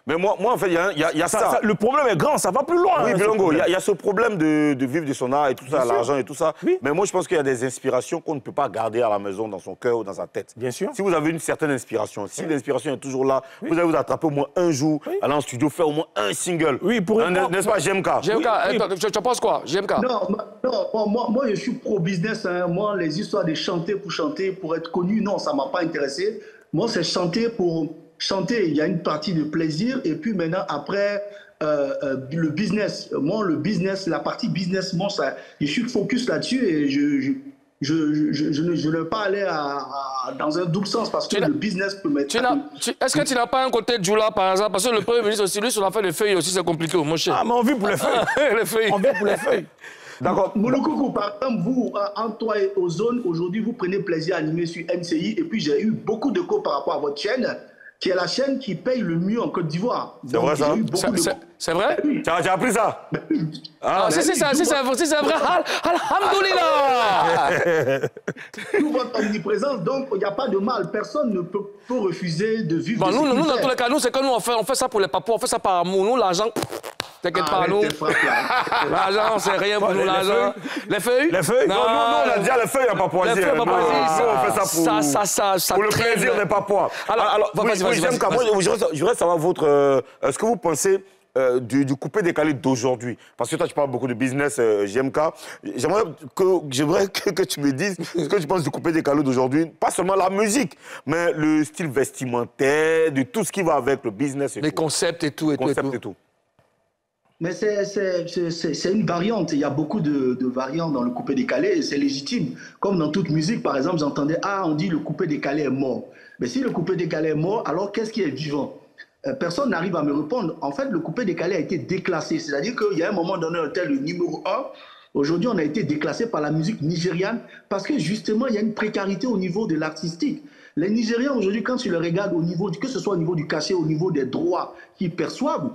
Mais moi, en fait, il y a ça. Le problème est grand, ça va plus loin. Oui, Bilongo, il y a ce problème de vivre de son art et tout ça, l'argent et tout ça. Oui. Mais moi, je pense qu'il y a des inspirations qu'on ne peut pas garder à la maison, dans son cœur ou dans sa tête. Bien sûr. Si vous avez une certaine inspiration, si l'inspiration est toujours là, vous allez vous attraper au moins un jour, aller en studio, faire au moins un single. Oui, pour n'est-ce pas, JMK? JMK, tu penses quoi, JMK? Non, moi, je suis pro-business. Hein. Moi, les histoires de chanter, pour être connu, non, ça ne m'a pas intéressé. Moi, c'est chanter pour chanter. Il y a une partie de plaisir. Et puis maintenant, après, le business. Moi, le business, la partie business, moi, je suis focus là-dessus et je ne veux pas aller dans un double sens parce que le business peut mettre... Est-ce que tu n'as pas un côté Djoula, par exemple? Parce que le Premier ministre aussi, lui, sur l'affaire des feuilles aussi, c'est compliqué, mon cher. Ah, mais on vit pour les feuilles. Les feuilles. On vit pour les feuilles. D'accord. Moulokoukou, par exemple, vous, en toi et Ozone, aujourd'hui, vous prenez plaisir à animer sur NCI. Et puis, j'ai eu beaucoup de par rapport à votre chaîne, qui est la chaîne qui paye le mieux en Côte d'Ivoire. C'est vrai, ça? C'est vrai? Oui. Tu as appris ça? Si c'est vrai, alhamdoulilah! Tout votre omniprésence, donc il n'y a pas de mal. Personne ne peut refuser de vivre de nous, dans tous les cas, nous, c'est que nous, on fait ça pour les papous, on fait ça par amour. Nous, l'argent... T'inquiète pas, nous. L'argent, c'est rien pour nous, l'argent. Les feuilles? Les feuilles? Non, nous, on a déjà les feuilles à Papouasie. Les feuilles à Papouasie. On fait ça pour le plaisir des Papouas. Alors, vas-y. Moi, je voudrais savoir ce que vous pensez du coupé-décalé d'aujourd'hui. Parce que toi, tu parles beaucoup de business, JMK. J'aimerais que tu me dises ce que tu penses du coupé-décalé d'aujourd'hui. Pas seulement la musique, mais le style vestimentaire, de tout ce qui va avec le business et les concepts et tout. Mais c'est une variante. Il y a beaucoup de variantes dans le coupé-décalé et c'est légitime. Comme dans toute musique, par exemple, j'entendais « Ah, on dit le coupé-décalé est mort ». Mais si le coupé-décalé est mort, alors qu'est-ce qui est vivant? Personne n'arrive à me répondre. En fait, le coupé-décalé a été déclassé. C'est-à-dire qu'il y a un moment donné, on était le numéro 1. Aujourd'hui, on a été déclassé par la musique nigériane parce que justement, il y a une précarité au niveau de l'artistique. Les Nigériens, aujourd'hui, quand tu les regardes, que ce soit au niveau du cachet, au niveau des droits qu'ils perçoivent,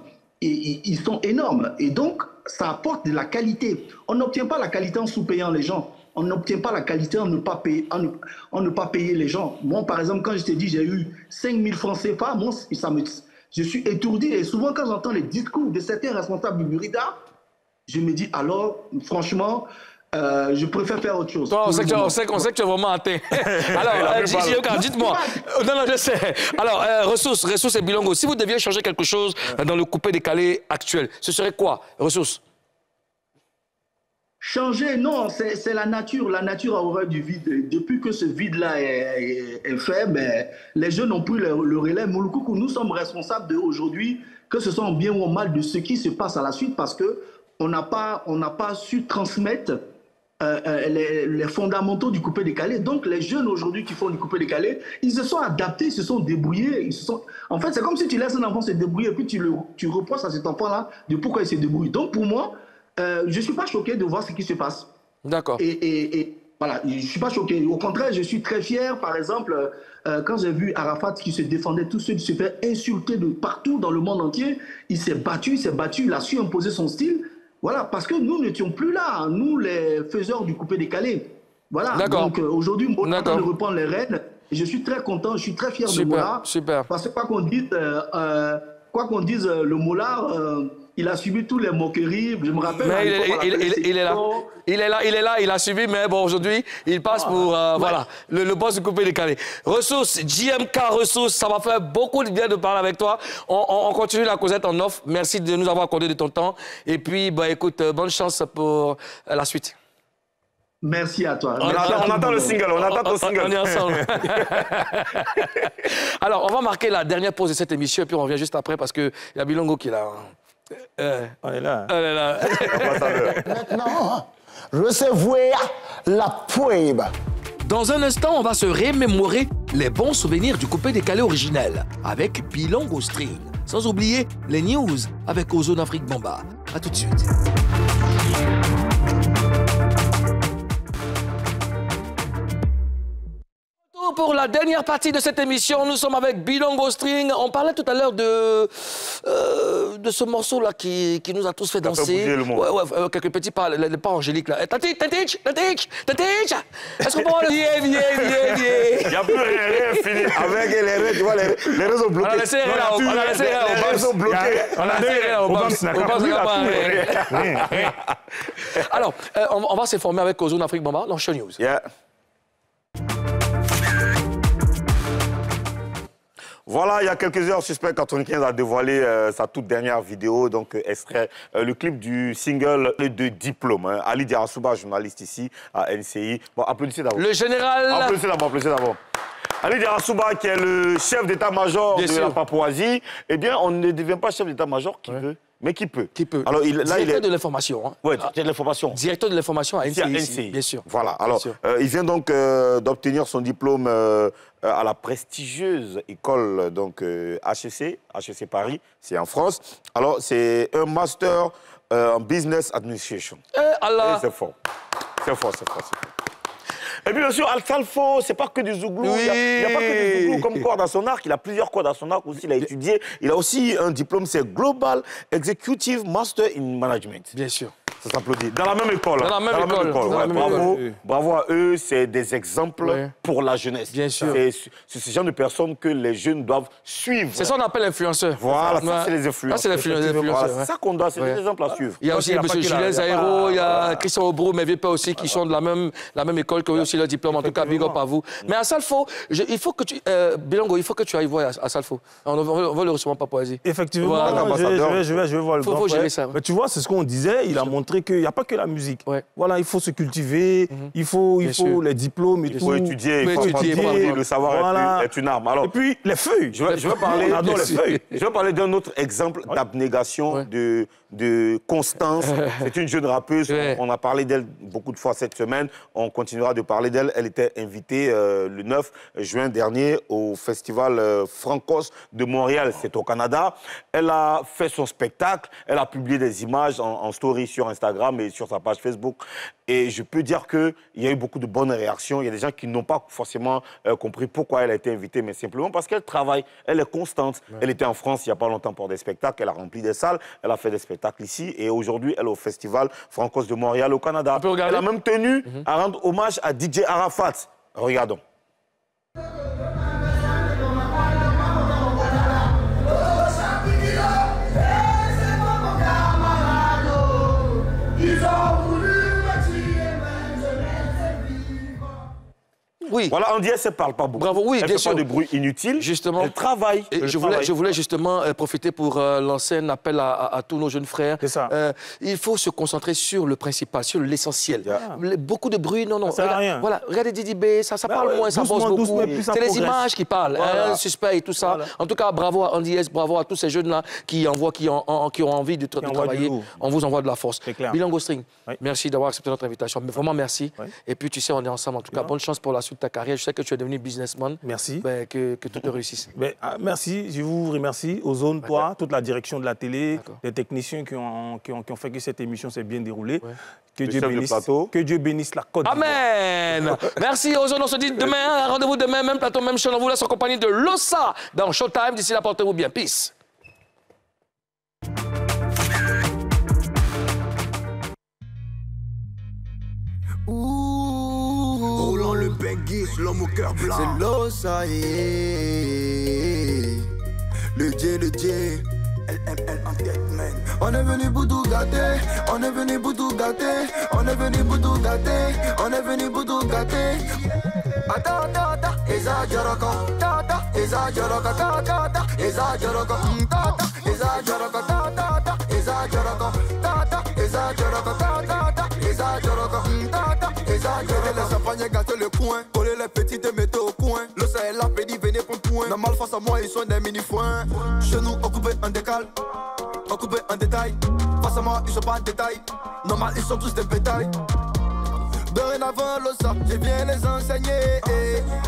ils sont énormes. Et donc, ça apporte de la qualité. On n'obtient pas la qualité en sous-payant les gens. On n'obtient pas la qualité en ne pas payer les gens. Moi, par exemple, quand je t'ai dit j'ai eu 5 000 francs CFA, moi, je suis étourdi. Et souvent, quand j'entends les discours de certains responsables du Burida, je me dis, alors, franchement... je préfère faire autre chose. Toi, on sait que tu es vraiment atteint. Alors, dites-moi. Non, je sais. Alors, ressources et Bilongo, si vous deviez changer quelque chose dans le coupé-décalé actuel, ce serait quoi, ressources? Changer, non, c'est la nature. La nature a horreur du vide. Depuis que ce vide-là est fait, ben, les jeunes ont pris le relais. Moulokoukou, nous sommes responsables aujourd'hui, que ce soit en bien ou en mal, de ce qui se passe à la suite, parce qu'on n'a pas su transmettre les fondamentaux du coupé-décalé. Donc, les jeunes aujourd'hui qui font du coupé-décalé, ils se sont adaptés, ils se sont débrouillés. En fait, c'est comme si tu laisses un enfant se débrouiller et puis tu reproches à cet enfant-là de pourquoi il se débrouille. Donc, pour moi, je ne suis pas choqué de voir ce qui se passe. D'accord. Et voilà, je ne suis pas choqué. Au contraire, je suis très fier, par exemple, quand j'ai vu Arafat qui se défendait, tous ceux qui se fait insulter de partout dans le monde entier, il s'est battu, il a su imposer son style. Voilà, parce que nous n'étions plus là, nous les faiseurs du coupé-décalé. Voilà, donc aujourd'hui, on est en train de reprendre les rênes. Et je suis très content, je suis très fier de Mola. Super. Parce que quoi qu'on dise, le Mola, il a subi toutes les moqueries. Je me rappelle. Mais il est là. Il est là, il a subi, mais bon, aujourd'hui, il passe pour, voilà, le boss du coupé décalé. Ressources, JMK Ressources, ça m'a fait beaucoup de bien de parler avec toi. On continue la causette en off. Merci de nous avoir accordé de ton temps. Et puis, bah, écoute, bonne chance pour la suite. Merci à toi. On attend le single, on attend ton single. On est ensemble. Alors, on va marquer la dernière pause de cette émission, et puis on revient juste après, parce qu'il y a Bilongo qui est là. On est là. On est là. Maintenant, recevez la poèbe. Dans un instant, on va se remémorer les bons souvenirs du coupé décalé originel avec Bilongo String. Sans oublier les news avec Ozone Afrique Bamba. A tout de suite. Pour la dernière partie de cette émission, nous sommes avec Bilongo String. On parlait tout à l'heure de ce morceau-là qui nous a tous fait danser. Ouais, quelques petits pas, les pas angéliques là. Tatich. Est-ce qu'on peut voir le viens. Il n'y a plus rien fini. Avec les raies, tu vois, les réseaux bloqués. On a laissé rien au Les réseaux bloqués. On a laissé rien au Alors, on va s'informer avec Ozone Afrique Bamba dans Show News. Yeah. Voilà, il y a quelques heures, Suspect 95 a dévoilé sa toute dernière vidéo, donc extrait le clip du single de Diplôme. Hein. Ali Diarasouba, journaliste ici à NCI. Bon, applaudissez d'abord. Le général. Applaudissez d'abord. Ali Diarasouba, qui est le chef d'état-major de la Papouasie, eh bien, on ne devient pas chef d'état-major qui veut. Mais qui peut. Alors, directeur de l'information. Hein. Oui, directeur de l'information. Directeur de l'information à NCI. NCI. Bien sûr. Voilà. Alors, il vient donc d'obtenir son diplôme à la prestigieuse école donc HEC Paris, c'est en France. Alors, c'est un master en business administration. C'est fort. C'est fort. Et puis bien sûr, Al-Salfo, c'est pas que du zouglou. Oui. Il n'y a pas que du zouglou comme corps dans son arc. Il a plusieurs corps dans son arc aussi. Il a étudié. Il a aussi un diplôme, c'est Global Executive Master in Management. Bien sûr. Ça s'applaudit. Dans la même école. Dans la même école. Bravo à eux. C'est des exemples pour la jeunesse. Bien sûr. C'est ce genre de personnes que les jeunes doivent suivre. C'est ça qu'on appelle influenceur. Voilà, ça c'est les influenceurs. Ça c'est les influenceurs. C'est ça qu'on doit, c'est des exemples à suivre. Il y a aussi M. Gilles Zairo, il y a Christian Aubreau, mes vieux pères aussi, qui sont de la même école, qui ont aussi leur diplôme. En tout cas, big up à vous. Mais à Salfo, il faut que tu... Bilongo, il faut que tu ailles voir à Salfo. On veut le recevoir pas poésie. Effectivement, je vais voir le Il faut gérer ça. Mais tu vois, c'est ce qu'on disait. Il a montré qu'il n'y a pas que la musique. Voilà, il faut se cultiver, il faut les diplômes et tout. Il faut étudier, le savoir est une arme. Alors, et puis, les feuilles. Je vais parler d'un autre exemple d'abnégation, de constance. C'est une jeune rappeuse. On a parlé d'elle beaucoup de fois cette semaine. On continuera de parler d'elle. Elle était invitée le 9 juin dernier au festival Francos de Montréal. C'est au Canada. Elle a fait son spectacle. Elle a publié des images en story sur Instagram et sur sa page Facebook. Et je peux dire qu'il y a eu beaucoup de bonnes réactions. Il y a des gens qui n'ont pas forcément compris pourquoi elle a été invitée, mais simplement parce qu'elle travaille. Elle est constante. Elle était en France il n'y a pas longtemps pour des spectacles. Elle a rempli des salles. Elle a fait des spectacles ici. Et aujourd'hui, elle est au festival Francos de Montréal au Canada. Elle a même tenu à rendre hommage à DJ Arafat. Regardons. Oui. Voilà, on dit elle ne parle pas beaucoup. Bravo, oui, elle bien fait sûr. pas de bruit inutile. Justement. Elle travaille. Et je voulais justement profiter pour lancer un appel à tous nos jeunes frères. C'est ça. Il faut se concentrer sur le principal, sur l'essentiel. Beaucoup de bruit, non. Ça sert à rien. Voilà, regardez Didi B, ça parle moins, ça bosse beaucoup. C'est les images qui parlent, Suspect et tout ça. Voilà. En tout cas, bravo à Andy S, bravo à tous ces jeunes-là qui ont envie de travailler. On vous envoie de la force. Bilongo String, merci d'avoir accepté notre invitation. Mais vraiment, merci. Et puis, tu sais, on est ensemble. En tout cas, bonne chance pour la suite de ta carrière. Je sais que tu es devenu businessman. Merci. Que tout te réussisse. Merci, je vous remercie. Ozone, toi, toute la direction de la télé, les techniciens qui ont fait que cette émission s'est bien déroulée. Que Dieu bénisse la Côte d'Ivoire. Amen. Merci Ozone, on se dit demain. Rendez-vous demain, même plateau, même chaîne. On vous laisse en compagnie de Lossa dans Showtime. D'ici là, portez-vous bien. Peace. Roulant le Benguis, l'homme au cœur blanc. C'est Lossa, le Dieu, LML en tête, man. On est venu pour tout gâter, on est venu pour tout gâter, on est venu pour tout gâter, on est venu pour tout gâter. Tata, exageroko, tata, exageroko, tata, exageroko, tata, exageroko, tata, exageroko, tata, exageroko, tata, exageroko, tata, exageroko. Les champagnes gâtent le coin, coller les petites et mettez au coin. Le Sahel a pédit, venez pour le point. Normal face à moi, ils sont des mini-foins. Chez nous, occupés en décal, occupés en détail. Face à moi, ils sont pas en détail. Normal, ils sont tous des bétails. Dorénavant, le ça, je viens les enseigner.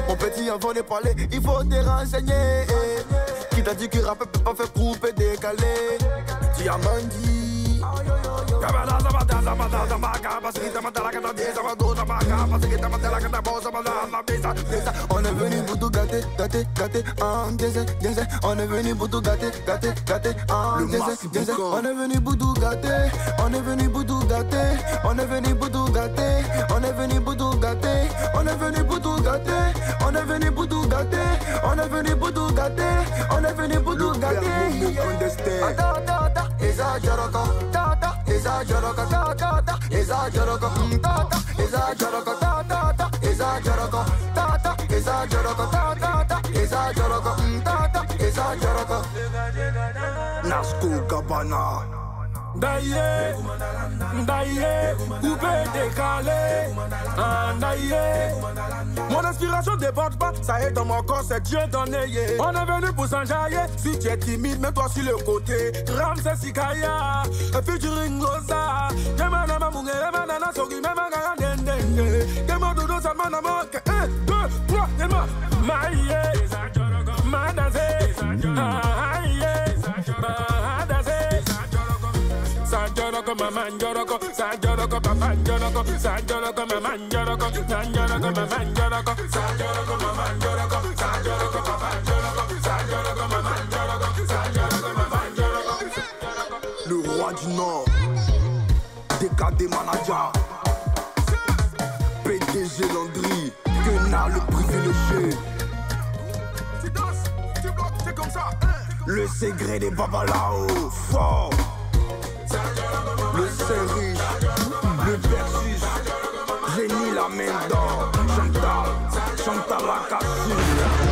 Mon petit enfant n'est pas parler, il faut te renseigner. Qui t'a dit que rapper peut pas faire couper décalé? Diamandi. On est venu pour tout gâter, gâter, gâter en désert, désert. On est venu pour tout gâter, gâter, gâter en désert, désert. On est venu pour tout gâter, on est venu pour tout gâter, on est venu pour tout gâter, on est venu pour tout gâter, on est venu pour tout gâter, on est venu pour tout gâter, on est venu pour tout gâter, on est venu pour tout gâter. Exageroko, tata, exageroko, tata, exageroko, tata, exageroko, tata, exageroko, tata, exageroko, tata, exageroko, tata, exageroko. Nasco Cabana. D'ailleurs, coupé, décalé, d'ailleurs. Mon inspiration déborde pas, ça est dans mon corps, c'est Dieu donné. On est venu pour s'enjailler, si tu es timide, mets-toi sur le côté. Ramsey Sikaya, featuring Rosa. Demana Mamoué, Demana Sogi, Memanga Dendenge. Demo Dodo Salmana Moke, 1, 2, 3, Dema. Maïe, Madazé, Sanjoroko, Mamanjoroko, Sanjoroko, Papanjoroko, Sanjoroko, Mamanjoroko, Sanjoroko, Mamanjoroko, Sanjoroko, Mamanjoroko, Sanjoroko, Papanjoroko, Sanjoroko, Mamanjoroko, Sanjoroko, Mamanjoroko. Le roi du Nord, décadé manager, PDG Landry, Guenard le privilégié. Tu danses, tu bloques, c'est comme ça. Le secret des babalao, fort. Le Saint-Riche, le Versus, génie la main d'or, Chantal la cassure.